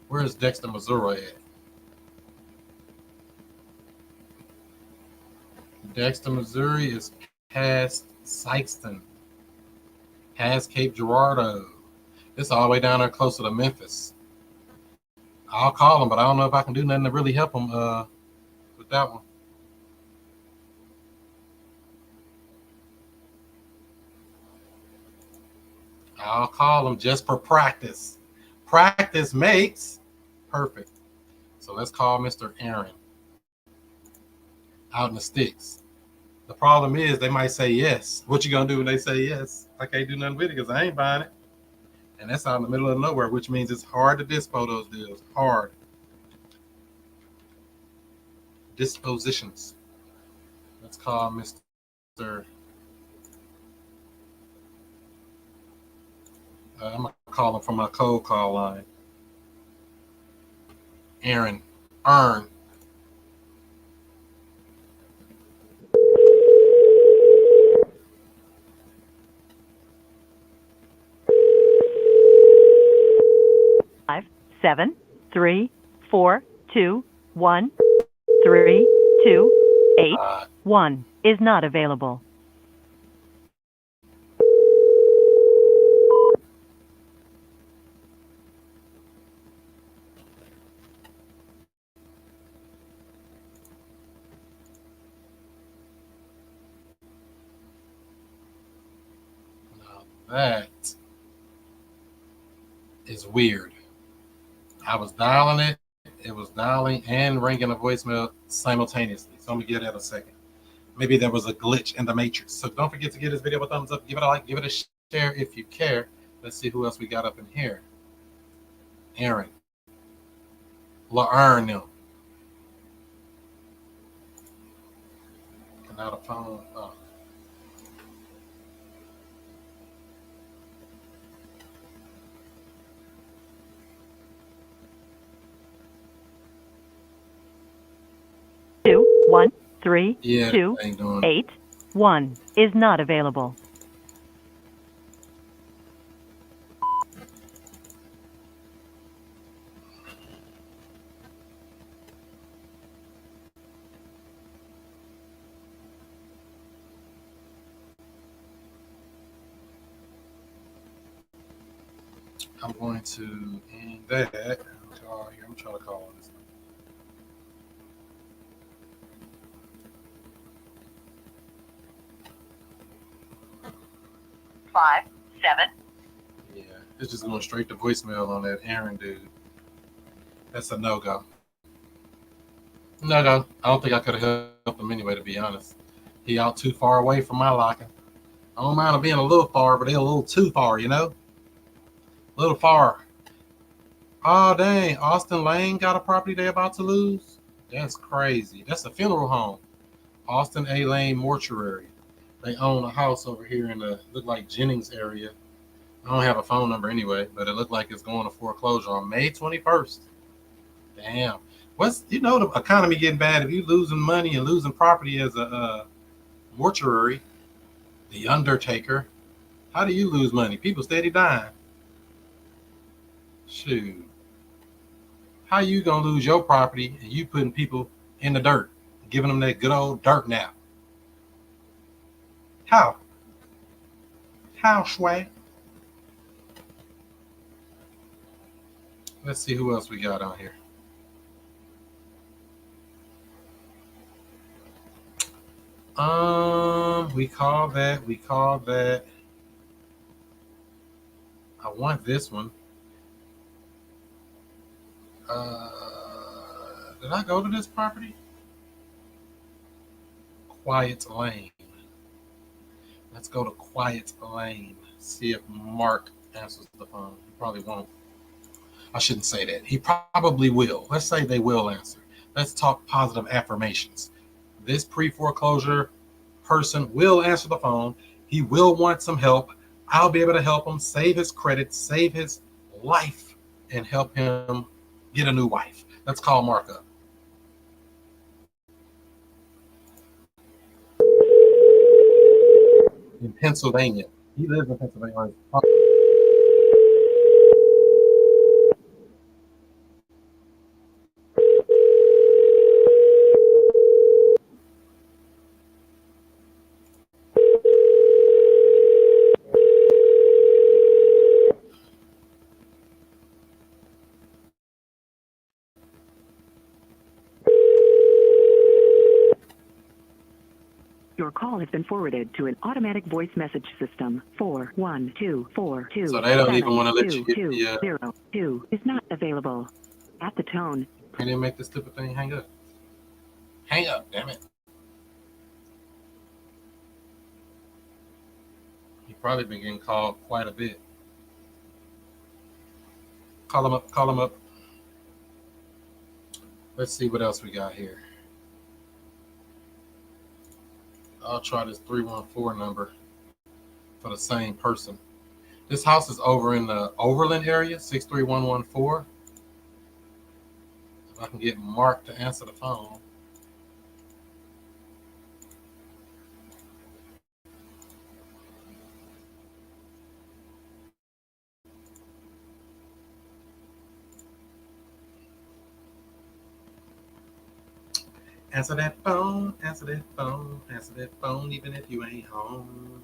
A: Where's Dexter, Missouri at? Dexter, Missouri is past Sykeston, past Cape Girardeau. It's all the way down there closer to Memphis. I'll call him, but I don't know if I can do nothing to really help him with that one. I'll call him just for practice. Practice makes perfect. So let's call Mr. Aaron out in the sticks. The problem is they might say yes. What you gonna do when they say yes? I can't do nothing with it because I ain't buying it. And that's out in the middle of nowhere, which means it's hard to dispo those deals. Hard. Dispositions. Let's call Mr. I'm gonna call him from my cold call line. Aaron. Earn.
C: Five, 7, 3, 4, 2, 1, 3, 2, 8, 1 is not available.
A: Now that is weird. I was dialing it. It was dialing and ringing a voicemail simultaneously. So I'm gonna give that a second. Maybe there was a glitch in the matrix. So don't forget to give this video a thumbs up, give it a like, give it a share if you care. Let's see who else we got up in here. Aaron. Earn them. And now the phone. Oh.
C: Two one three
A: Yeah,
C: two
A: ain't doing.
C: 8 1 is not available.
A: I'm going to end that. I'm trying to call this.
C: 5 7.
A: Yeah, it's just going straight to voicemail on that Aaron dude. That's a no-go. No-go. I don't think I could have helped him anyway, to be honest. He out too far away from my liking. I don't mind him being a little far, but they're a little too far, you know? A little far. Oh, dang. Austin Lane got a property they're about to lose? That's crazy. That's a funeral home. Austin A. Lane Mortuary. They own a house over here in the, look like Jennings area. I don't have a phone number anyway, but it looked like it's going to foreclosure on May 21st. Damn. The economy getting bad. If you losing money and losing property as a mortuary, the undertaker, how do you lose money? People steady dying. Shoot. How you gonna lose your property and you putting people in the dirt, giving them that good old dirt nap? How? How, Schway? Let's see who else we got on here. We call that. I want this one. Did I go to this property? Quiet Lane. Let's go to Quiet Lane. See if Mark answers the phone. He probably won't. I shouldn't say that. He probably will. Let's say they will answer. Let's talk positive affirmations. This pre-foreclosure person will answer the phone. He will want some help. I'll be able to help him save his credit, save his life, and help him get a new wife. Let's call Mark up. In Pennsylvania. He lives in Pennsylvania.
H: Your call has been forwarded to an automatic voice message system. 41242.
A: So they don't even want to let you get the.
H: 0202 is not available. At the tone.
A: They didn't make this stupid thing hang up. Hang up, damn it. He probably been getting called quite a bit. Call him up, call him up. Let's see what else we got here. I'll try this 314 number for the same person. This house is over in the Overland area, 63114. If I can get Mark to answer the phone. Answer that phone, answer that phone, answer that phone, even if you ain't home.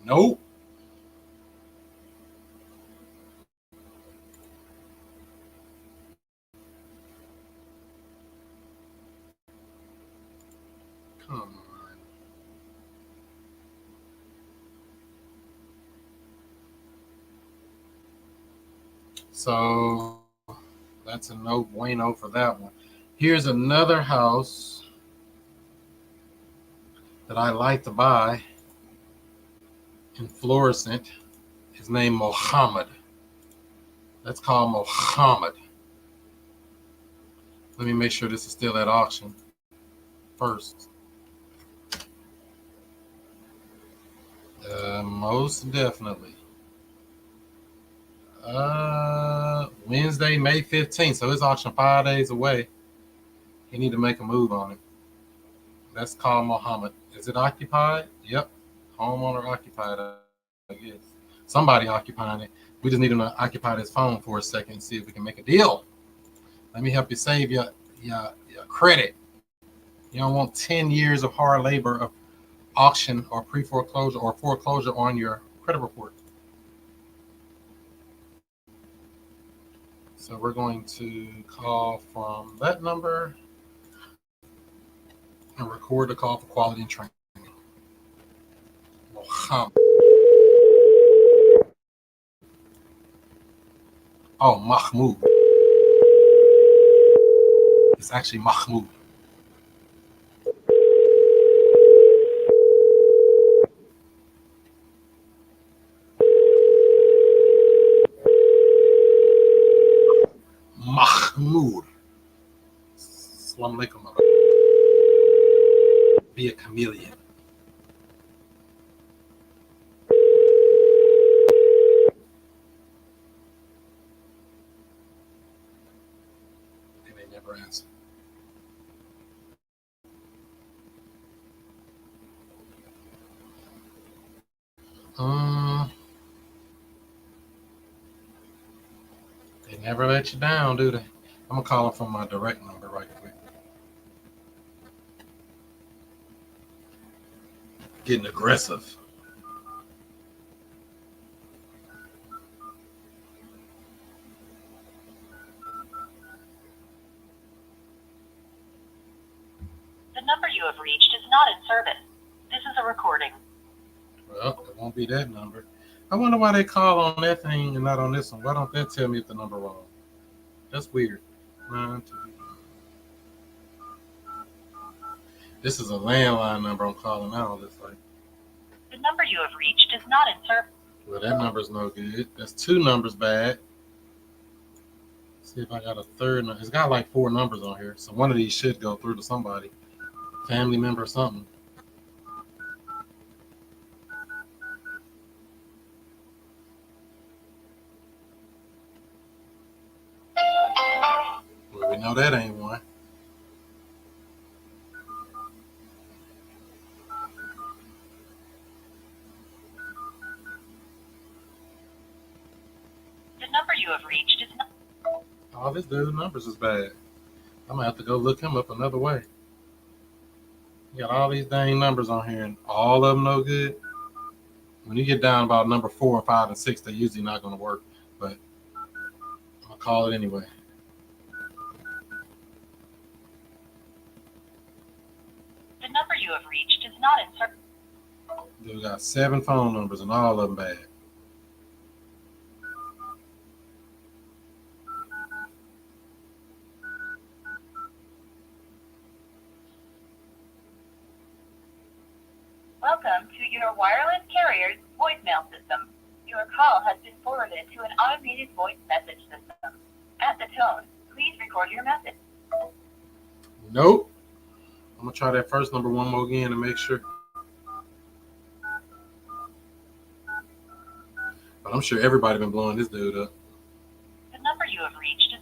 A: Nope. Come on. So that's a no bueno for that one. Here's another house that I like to buy in Florissant. His name Mohammed. Let's call Mohammed. Let me make sure this is still at auction first. Most definitely. Wednesday, May 15th. So it's auction 5 days away. You need to make a move on it. Let's call Mohammed. Is it occupied? Yep. Homeowner occupied, I guess. Somebody occupying it. We just need him to occupy his phone for a second and see if we can make a deal. Let me help you save your credit. You don't want 10 years of hard labor of auction or pre-foreclosure or foreclosure on your credit report. So we're going to call from that number and record the call for quality and training. Mohammed. Oh, Mahmoud. It's actually Mahmoud. Mahmoud. Assalamu alaikum. Be a chameleon. And they never answer. They never let you down, do they? I'm gonna call them from my direct number right quick. Getting aggressive.
C: The number you have reached is not in service. This is a recording.
A: Well, it won't be that number. I wonder why they call on that thing and not on this one. Why don't they tell me if the number wrong? That's weird. 9, 2. This is a landline number I'm calling out. It's like,
C: The number you have reached is not in service.
A: well, that number's no good. That's 2 numbers bad. See if I got a third number. It's got like 4 numbers on here. So one of these should go through to somebody. Family member or something. Well, we know that ain't one.
C: The number you have reached is not.
A: Oh, this dude's numbers is bad. I'm gonna have to go look him up another way. You got all these dang numbers on here, and all of them no good. When you get down about number 4, 5, and 6, they're usually not gonna work. But I'll call it anyway.
C: The number you have reached is not in service.
A: Dude got 7 phone numbers, and all of them bad.
C: Welcome to your wireless carrier's voicemail system. Your call has been forwarded to an automated voice message system. At the tone, please record your message.
A: Nope. I'm gonna try that first number one more again to make sure. But I'm sure everybody been blowing this dude up.
C: The number you have reached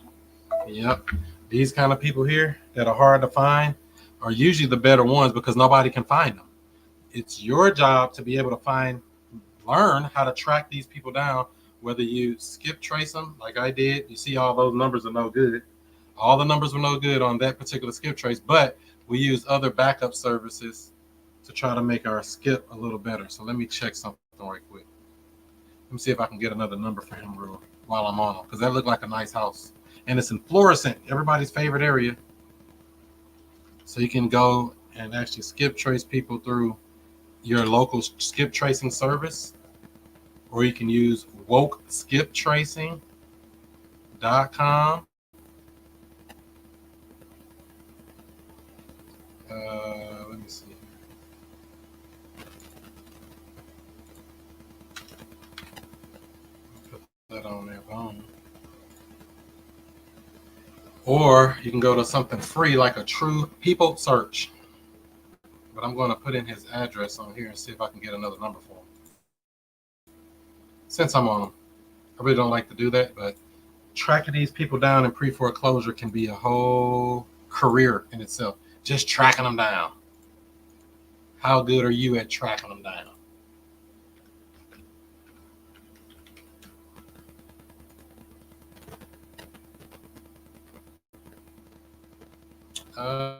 C: is.
A: Yep. These kind of people here that are hard to find are usually the better ones because nobody can find them. It's your job to be able to learn how to track these people down, whether you skip trace them like I did. You see all those numbers are no good. All the numbers were no good on that particular skip trace, but we use other backup services to try to make our skip a little better. So let me check something right Let me see if I can get another number for him real while I'm on him, because that looked like a nice house. And it's in Florissant, everybody's favorite area. So you can go and actually skip trace people through your local skip tracing service, or you can use wokeskiptracing.com. Let me see. Put that on there. Boom. Or you can go to something free like a True People search. But I'm going to put in his address on here and see if I can get another number for him. Since I'm on him, I really don't like to do that, but tracking these people down in pre-foreclosure can be a whole career in itself. Just tracking them down. How good are you at tracking them down? I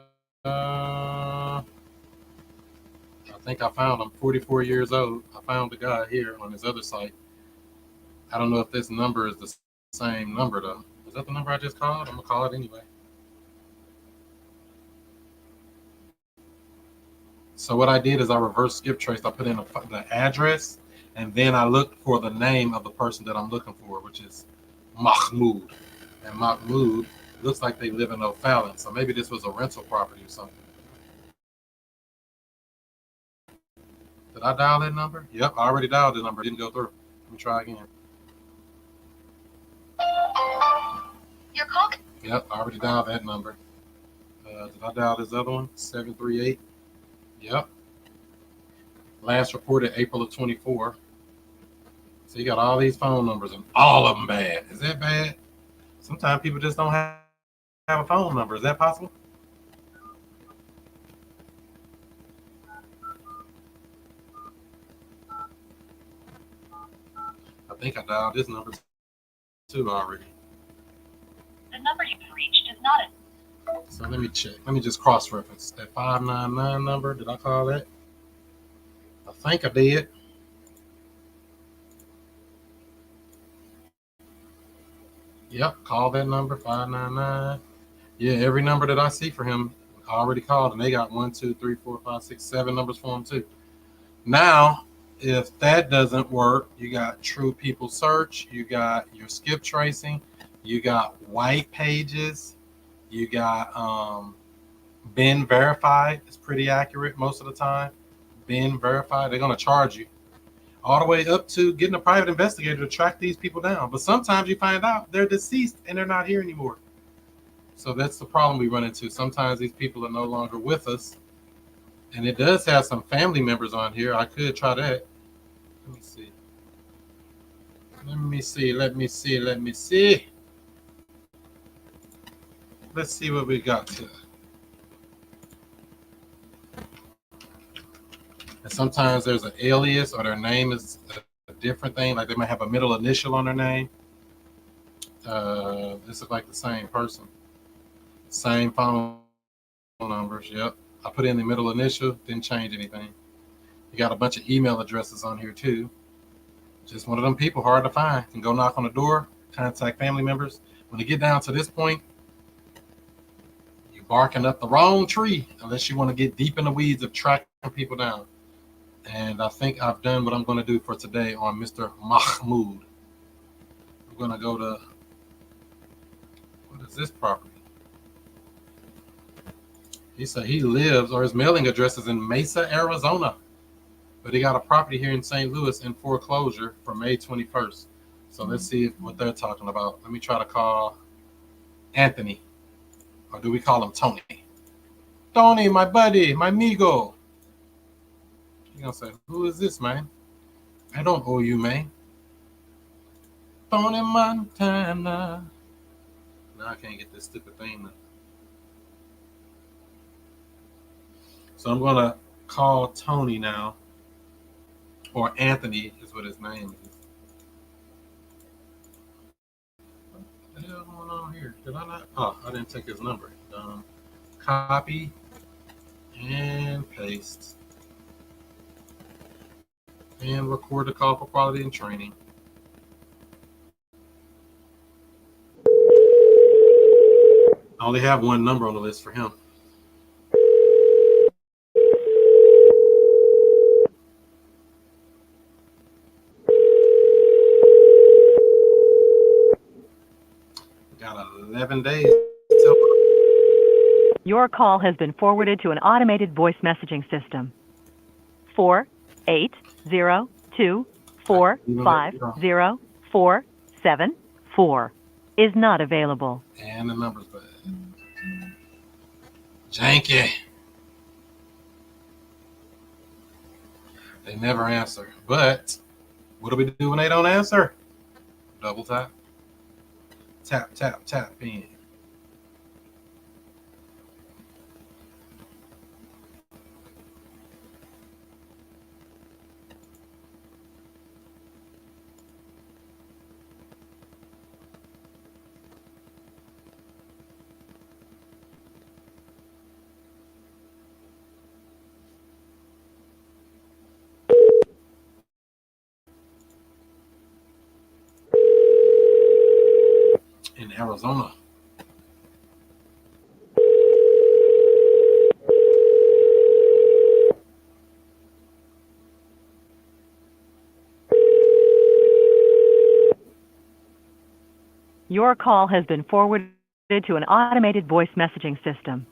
A: think I found him. 44 years old. I found the guy here on his other site. I don't know if this number is the same number though. Is that the number I just called? I'm gonna call it anyway. So what I did is I reverse skip traced. I put in the address, and then I looked for the name of the person that I'm looking for, which is Mahmoud. And Mahmoud looks like they live in O'Fallon. So maybe this was a rental property or something. Did I dial that number? Yep, I already dialed the number. It didn't go through. Let me try again.
G: Your call.
A: Yep, I already dialed that number. Did I dial this other one? 738. Yep. Last reported April of 24. So you got all these phone numbers and all of them bad. Is that bad? Sometimes people just don't have a phone number. Is that possible? I think I dialed this number too already.
C: The number you've reached is not a.
A: So let me check. Let me just cross-reference. That 599 number, did I call that? I think I did. Yep, call that number, 599. Yeah, every number that I see for him, I already called, and they got 1, 2, 3, 4, 5, 6, 7 numbers for him too. Now, if that doesn't work, you got True People Search, you got your skip tracing, you got white pages, you got Ben Verified. It's pretty accurate most of the time. Ben Verified, they're going to charge you all the way up to getting a private investigator to track these people down. But sometimes you find out they're deceased and they're not here anymore. So that's the problem we run into. Sometimes these people are no longer with us. And it does have some family members on here. I could try that. Let me see. Let me see. Let's see what we got here. And sometimes there's an alias or their name is a different thing. Like they might have a middle initial on their name. This is like the same person. Same phone numbers. Yep. I put in the middle initial, didn't change anything. You got a bunch of email addresses on here too. Just one of them people hard to find. You can go knock on the door, contact family members. When you get down to this point, you're barking up the wrong tree unless you want to get deep in the weeds of tracking people down. And I think I've done what I'm going to do for today on Mr. Mahmoud. I'm going to go to, what is this property? He said he lives, or his mailing address is in Mesa, Arizona. But he got a property here in St. Louis in foreclosure for May 21st. So let's see what they're talking about. Let me try to call Anthony. Or do we call him Tony? Tony, my buddy, my amigo. You're going to say, who is this, man? I don't owe you, man. Tony Montana. Now I can't get this stupid thing. So I'm going to call Tony now. Or Anthony is what his name is. What the hell going on here? Did I not? Oh, I didn't take his number. Copy and paste. And record the call for quality and training. I only have one number on the list for him. Got 11 days till.
I: Your call has been forwarded to an automated voice messaging system. 48024504774 is not available.
A: And the number's bad. Janky. They never answer. But what do we do when they don't answer? Double tap. Tap, tap, tap in. In Arizona.
I: Your call has been forwarded to an automated voice messaging system.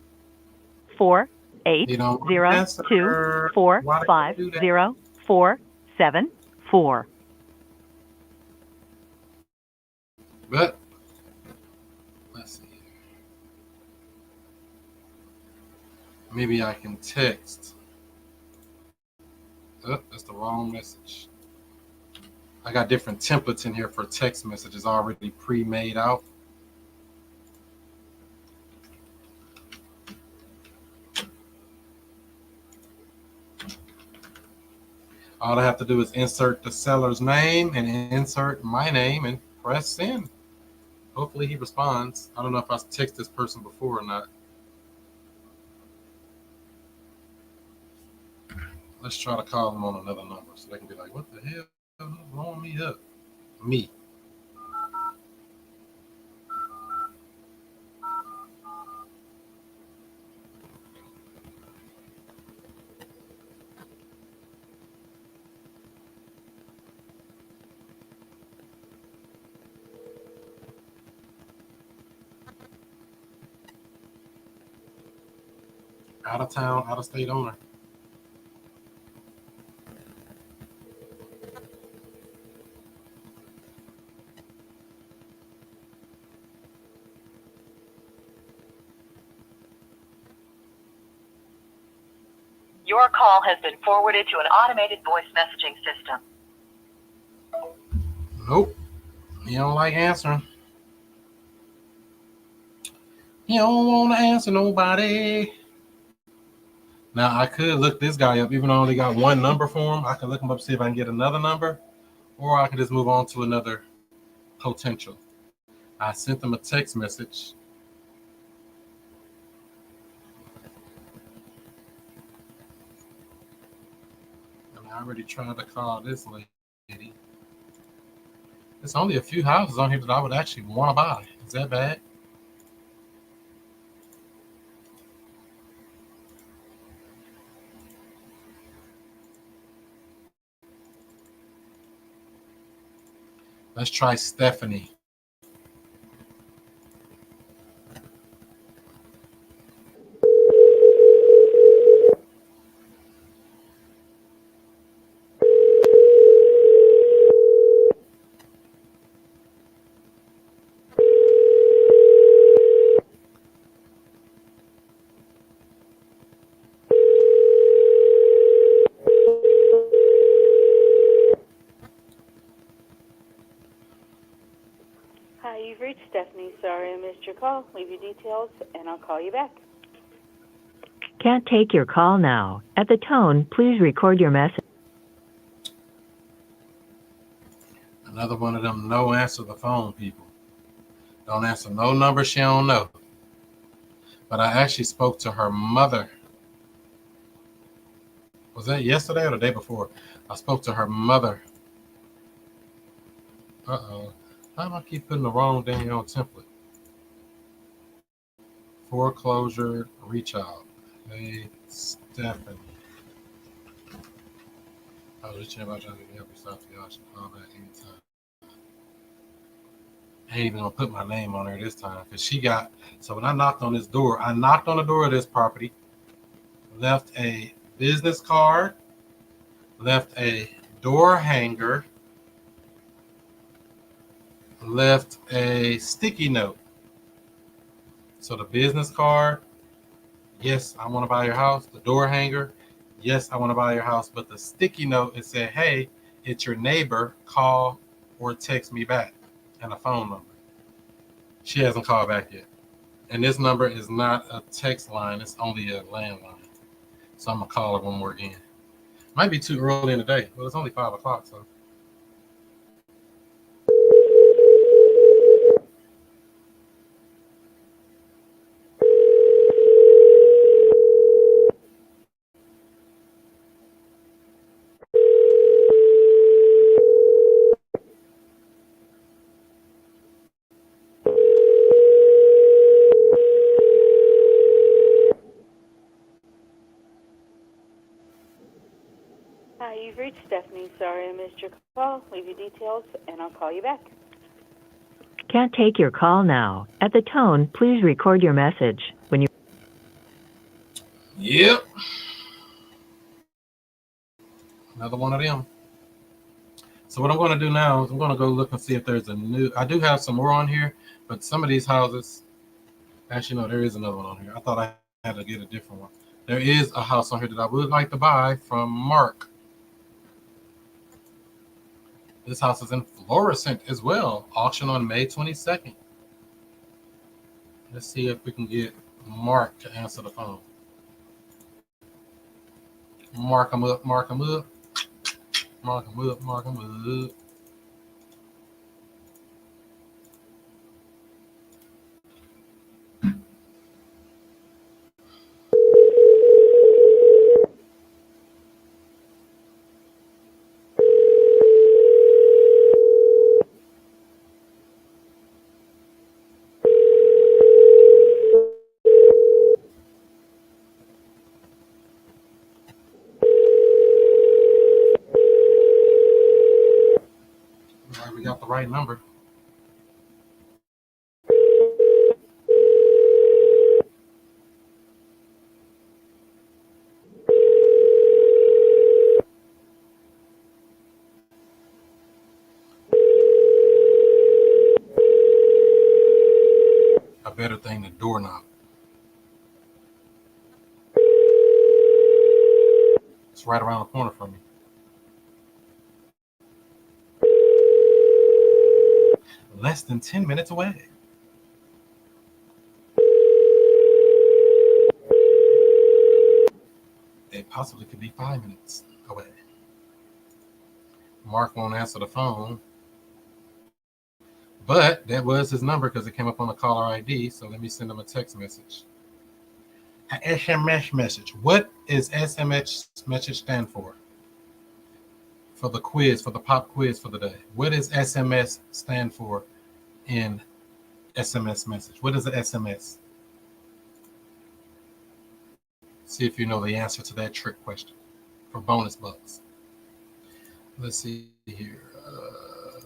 I: 48024504774.
A: But let's see. Maybe I can text. Oh, that's the wrong message. I got different templates in here for text messages already pre-made out. All I have to do is insert the seller's name and insert my name and press send. Hopefully he responds. I don't know if I text this person before or not. Let's try to call them on another number so they can be like, what the hell is blowing me up? Me. Out of town, out of state owner.
I: Your call has been forwarded to an automated voice messaging system.
A: Nope. He don't like answering. He don't want to answer nobody. Now, I could look this guy up, even though I only got one number for him. I can look him up, see if I can get another number, or I can just move on to another potential. I sent them a text message. And I already tried to call this lady. There's only a few houses on here that I would actually want to buy. Is that bad? Let's try Stephanie.
J: Hi, you've reached Stephanie. Sorry I missed your call. Leave your details, and I'll call you back.
I: Can't take your call now. At the tone, please record your message.
A: Another one of them no answer the phone people. Don't answer no number she don't know. But I actually spoke to her mother. Was that yesterday or the day before? I spoke to her mother. Uh-oh. How do I keep putting the wrong dang on template? Foreclosure reach out. Hey, Stephanie. I was reaching out trying to help you stop the auction. Call back anytime. I ain't even gonna put my name on her this time because she got. So when I knocked on this door, I knocked on the door of this property, left a business card, left a door hanger, left a sticky note. So the business card, yes, I want to buy your house. The door hanger, yes, I want to buy your house. But the sticky note, it said, hey, it's your neighbor. Call or text me back, and a phone number. She hasn't called back yet. And this number is not a text line. It's only a landline. So I'm going to call her one more again. Might be too early in the day. Well, it's only 5 o'clock, so.
J: Hi, you've reached Stephanie. Sorry I missed your call. Leave your details, and I'll call you back.
I: Can't take your call now. At the tone, please record your message. When you
A: Yep. Another one of them. So what I'm going to do now is I'm going to go look and see if there's a new. I do have some more on here, but some of these houses. Actually, no, there is another one on here. I thought I had to get a different one. There is a house on here that I would like to buy from Mark. This house is in Florissant as well. Auction on May 22nd. Let's see if we can get Mark to answer the phone. Mark him up, mark him up. Mark him up, mark him up. All right, we got the right number. A better thing than doorknob. It's right around the corner from me. Less than 10 minutes away. It possibly could be 5 minutes away. Mark won't answer the phone. But that was his number because it came up on the caller ID. So let me send him a text message. An SMS message. What is SMS message stand for? For the quiz, for the pop quiz for the day. What does SMS stand for in SMS message? What is the SMS? See if you know the answer to that trick question for bonus bucks. Let's see here.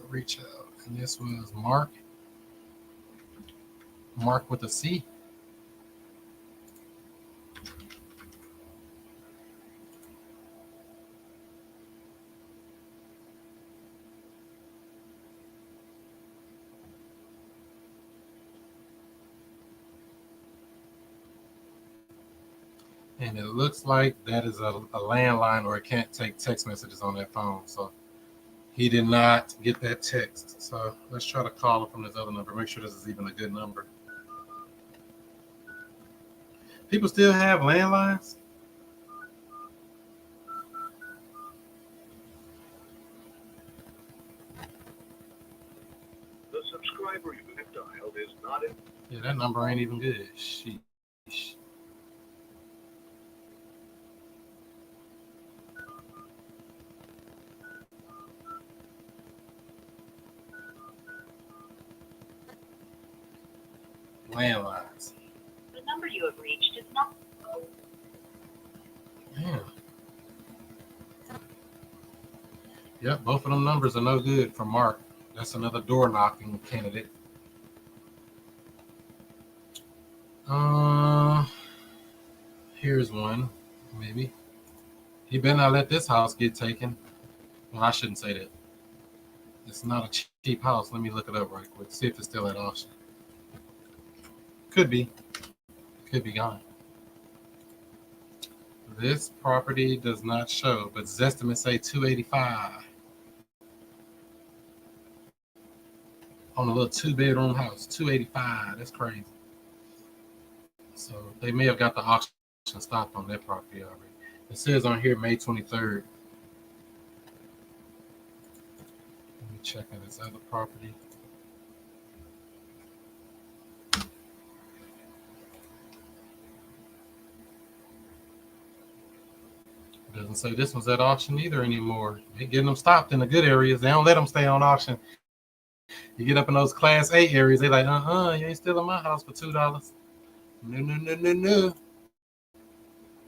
A: Reach out. And this was Mark. Mark with a C. And it looks like that is a landline, or it can't take text messages on that phone. So he did not get that text. So let's try to call him from this other number. Make sure this is even a good number. People still have landlines?
D: The subscriber you have dialed is not in.
A: Yeah, that number ain't even good. Sheesh. Landlines.
C: The number you have reached is not.
A: Damn. Yep, both of them numbers are no good for Mark. That's another door knocking candidate. Here's one, maybe. He better not let this house get taken. Well, I shouldn't say that. It's not a cheap house. Let me look it up right quick. See if it's still at auction. Could be. Could be gone. This property does not show, but Zestimate say 285 on a little 2-bedroom house. 285. That's crazy. So they may have got the auction stopped on that property already. It says on here May 23rd. Let me check on this other property. It doesn't say this one's at auction either anymore. They're getting them stopped in the good areas. They don't let them stay on auction. You get up in those Class A areas, they like, you ain't stealing my house for $2. No.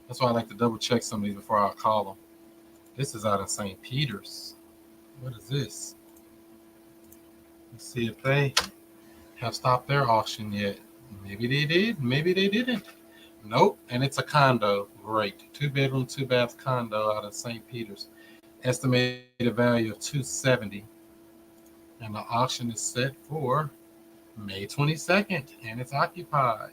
A: That's why I like to double check some of these before I call them. This is out of St. Peter's. What is this? Let's see if they have stopped their auction yet. Maybe they did. Maybe they didn't. Nope. And it's a condo. Great. 2-bedroom, 2-bath condo out of St. Peter's. Estimated value of $270. And the auction is set for May 22nd. And it's occupied.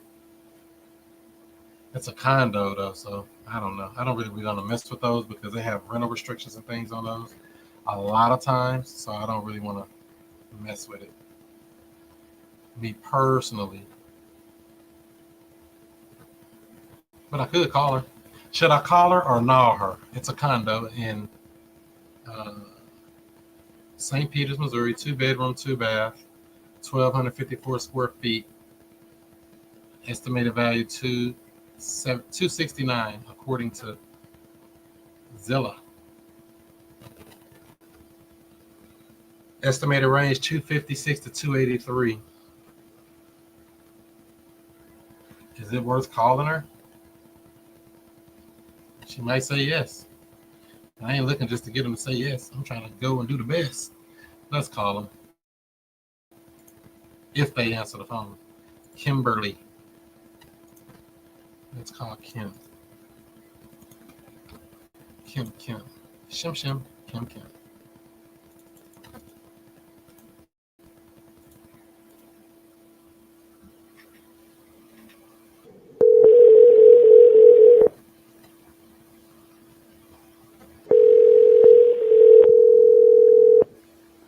A: It's a condo though, so I don't know. I don't really want to mess with those because they have rental restrictions and things on those a lot of times. So I don't really want to mess with it. Me personally. But I could call her. Should I call her or gnaw her? It's a condo in St. Peters, Missouri, 2-bedroom, 2-bath, 1,254 square feet. Estimated value $269 according to Zillow. Estimated range 256 to 283. Is it worth calling her? She might say yes. I ain't looking just to get them to say yes. I'm trying to go and do the best. Let's call them. If they answer the phone. Kimberly. Let's call Kim. Kim. Shim. Kim.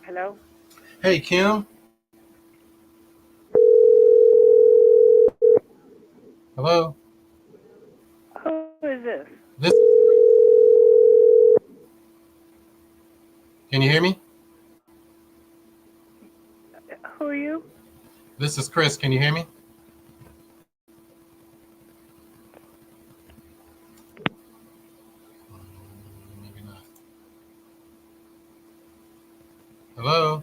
E: Hello?
A: Hey, Kim. Hello?
E: Who is this?
A: Can you hear me?
E: Who are you?
A: This is Chris. Can you hear me? Maybe not. Hello?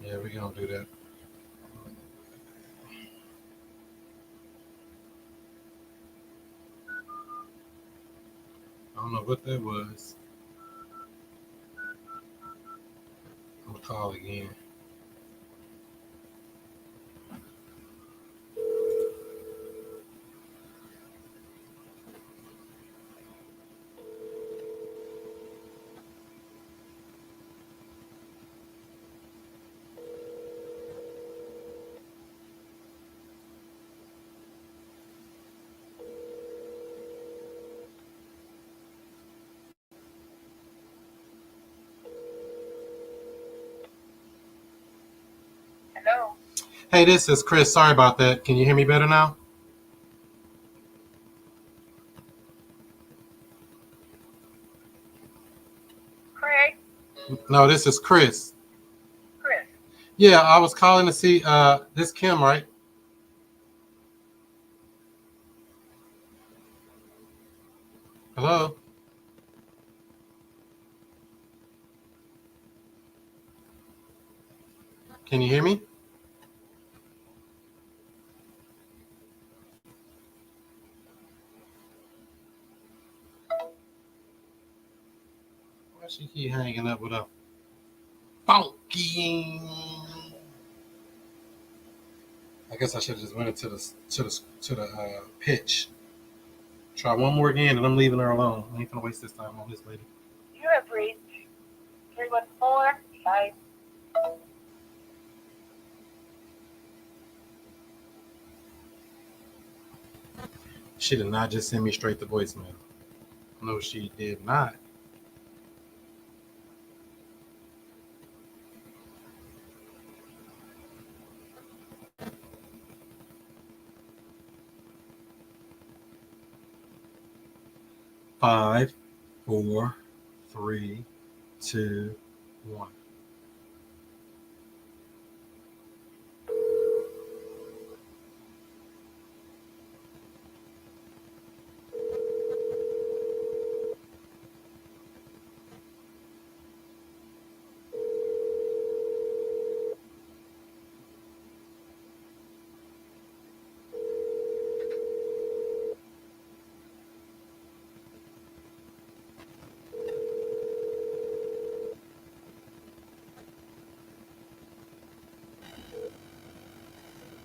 A: Yeah, we're going to do that. I don't know what that was. I'm going to call again.
C: Hello?
A: Hey, this is Chris. Sorry about that. Can you hear me better now?
C: Craig?
A: No, this is Chris.
C: Chris?
A: Yeah, I was calling to see this Kim, right? Hello? Can you hear me? Why she keep hanging up with a funky? I guess I should have just went into the pitch. Try one more again, and I'm leaving her alone. I ain't gonna waste this time on this lady.
C: You have reached 3145.
A: She did not just send me straight to voicemail. No, she did not. Five, 4, 3, 2, 1.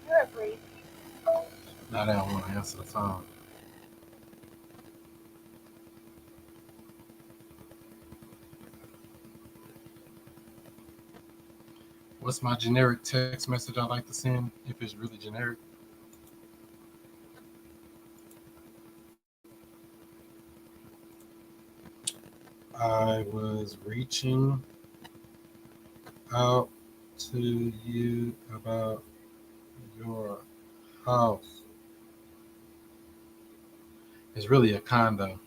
C: You have reached.
A: Now they don't want to answer the phone. What's my generic text message I like to send if it's really generic? I was reaching out to you about your house. It's really a condo.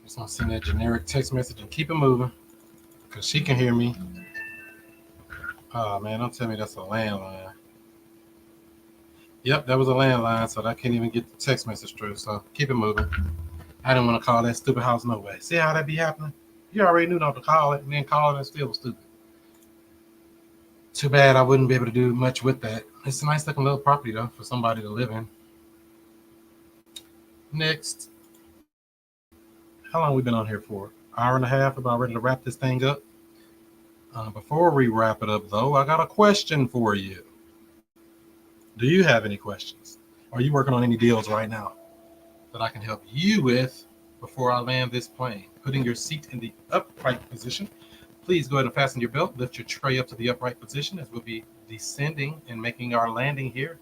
A: Just gonna send that generic text message and keep it moving, cause she can hear me. Oh man, don't tell me that's a landline. Yep, that was a landline, so I can't even get the text message through. So keep it moving. I didn't want to call that stupid house no way. See how that be happening? You already knew not to call it, and then call it and still was stupid. Too bad I wouldn't be able to do much with that. It's a nice looking little property though for somebody to live in. Next. How long we been on here for? Hour and a half. About ready to wrap this thing up. Before we wrap it up though, I got a question for you. Do you have any questions? Are you working on any deals right now that I can help you with before I land this plane? Putting your seat in the upright position. Please go ahead and fasten your belt. Lift your tray up to the upright position as we'll be descending and making our landing here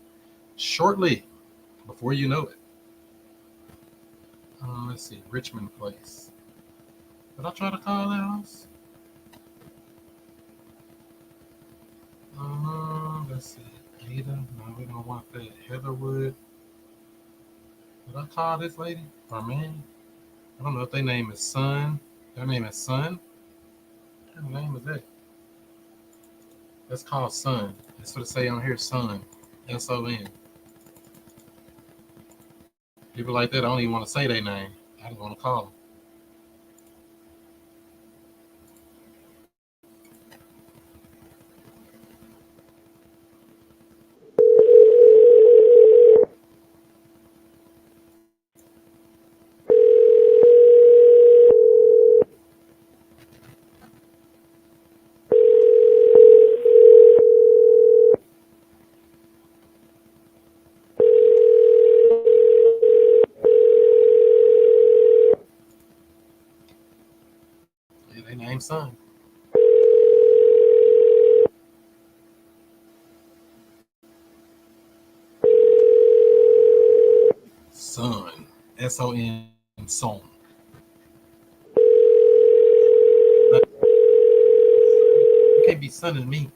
A: shortly, before you know it. Let's see, Richmond Place. Did I try to call that house? Let's see, Ada. No, we don't want that. Heatherwood. Did I call this lady or man? I don't know if their name is Sun. Their name is Sun. What kind of name is that? That's called Sun. That's what it say on here, Sun. S-O-N. People like that, I don't even want to say their name. I just want to call them. Yeah, they name Sun. Sun. S-O-N. Son. You can't be sunning me.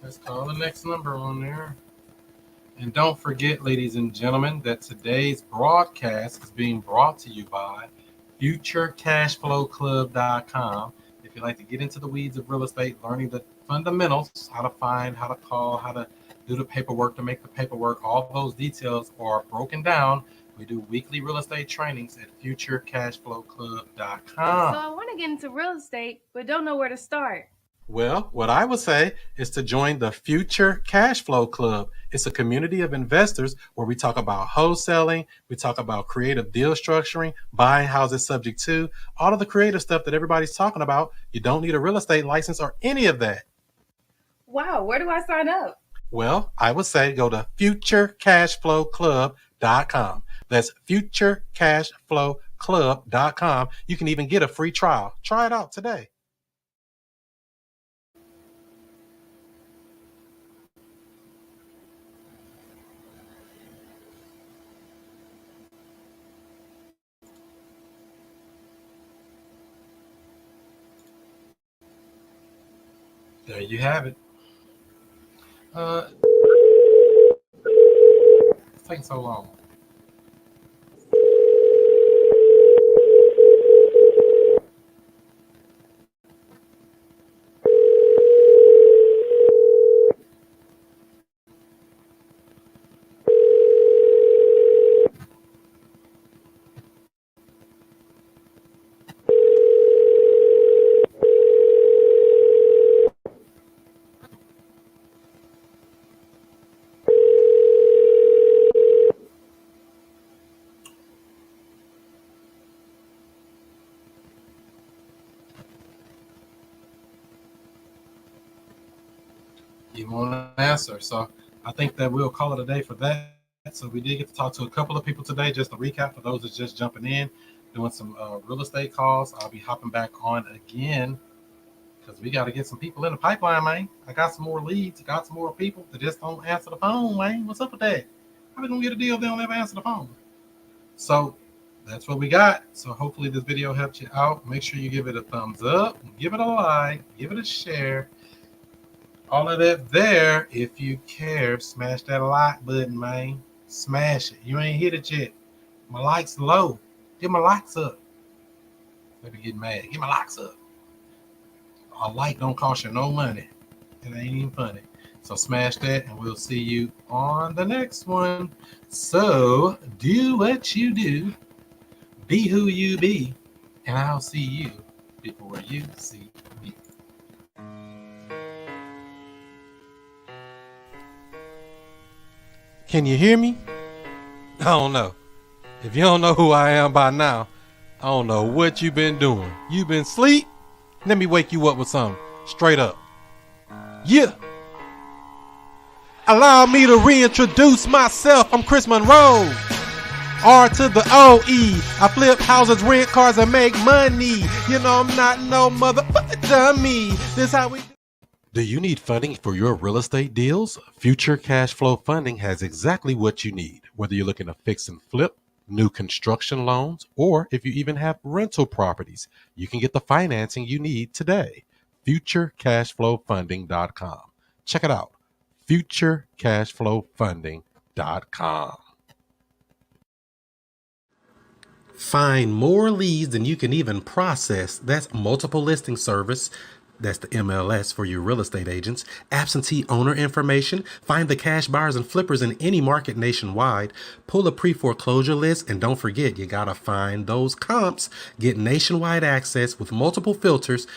A: Let's call the next number on there. And don't forget, ladies and gentlemen, that today's broadcast is being brought to you by FutureCashFlowClub.com. If you'd like to get into the weeds of real estate, learning the fundamentals, how to find, how to call, how to do the paperwork, to make the paperwork, all those details are broken down. We do weekly real estate trainings at FutureCashFlowClub.com.
K: So I want to get into real estate, but don't know where to start.
A: Well, what I would say is to join the Future Cash Flow Club. It's a community of investors where we talk about wholesaling, we talk about creative deal structuring, buying houses subject to, all of the creative stuff that everybody's talking about. You don't need a real estate license or any of that.
K: Wow, where do I sign up?
A: Well, I would say go to FutureCashFlowClub.com. That's FutureCashFlowClub.com. You can even get a free trial. Try it out today. There you have it. It's taking so long. You want an answer. So I think that we'll call it a day for that. So we did get to talk to a couple of people today. Just to recap for those that's just jumping in, doing some real estate calls. I'll be hopping back on again because we got to get some people in the pipeline, man. I got some more leads. I got some more people that just don't answer the phone, man. What's up with that? How we going to get a deal if they don't ever answer the phone? So that's what we got. So hopefully this video helped you out. Make sure you give it a thumbs up, give it a like, give it a share. All of that there. If you care, smash that like button, man. Smash it. You ain't hit it yet. My likes low. Get my likes up. Maybe get mad. Get my likes up. A like don't cost you no money. It ain't even funny. So smash that, and we'll see you on the next one. So do what you do. Be who you be. And I'll see you before you see me. Can you hear me? I don't know. If you don't know who I am by now, I don't know what you've been doing. You been asleep? Let me wake you up with something. Straight up. Yeah. Allow me to reintroduce myself. I'm Chris Monroe. R to the O-E. I flip houses, rent cars, and make money. You know I'm not no motherfucker dummy. This how we do. Do you need funding for your real estate deals? Future Cash Flow Funding has exactly what you need. Whether you're looking to fix and flip, new construction loans, or if you even have rental properties, you can get the financing you need today. FutureCashFlowFunding.com. Check it out. FutureCashFlowFunding.com. Find more leads than you can even process. That's multiple listing service. That's the MLS for your real estate agents. Absentee owner information. Find the cash buyers and flippers in any market nationwide. Pull a pre-foreclosure list. And don't forget, you got to find those comps. Get nationwide access with multiple filters.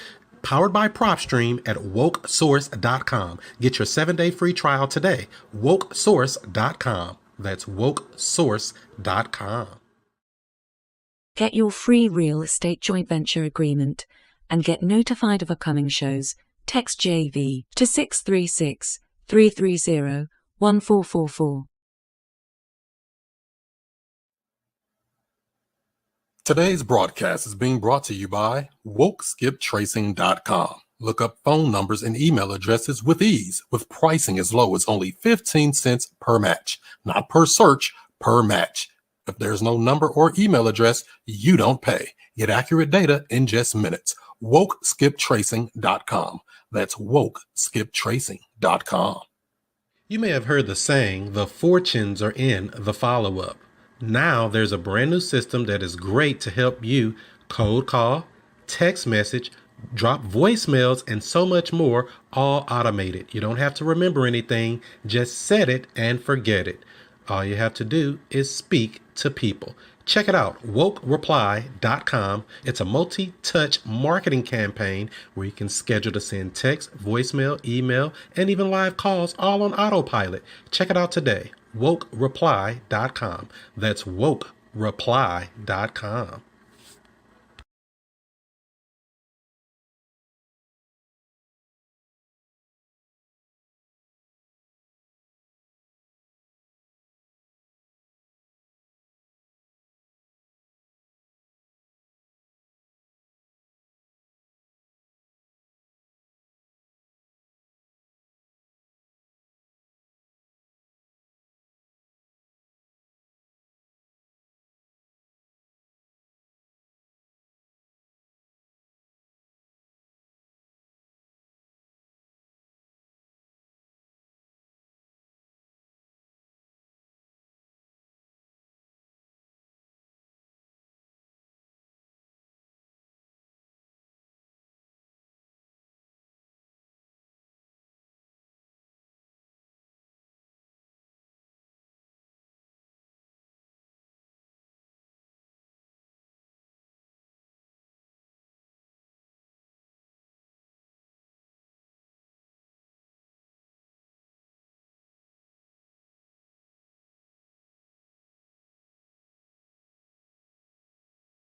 A: Powered by PropStream at WokeSource.com. Get your 7-day free trial today. WokeSource.com. That's WokeSource.com.
L: Get your free real estate joint venture agreement and get notified of upcoming shows. Text JV to 636-330-1444.
A: Today's broadcast is being brought to you by WokeSkipTracing.com. Look up phone numbers and email addresses with ease, with pricing as low as only 15 cents per match. Not per search, per match. If there's no number or email address, you don't pay. Get accurate data in just minutes. WokeSkipTracing.com. That's WokeSkipTracing.com. You may have heard the saying, the fortunes are in the follow-up. Now there's a brand new system that is great to help you cold call, text message, drop voicemails, and so much more, all automated. You don't have to remember anything, just set it and forget it. All you have to do is speak to people. Check it out, wokereply.com. It's a multi-touch marketing campaign where you can schedule to send text, voicemail, email, and even live calls all on autopilot. Check it out today, wokereply.com. That's wokereply.com.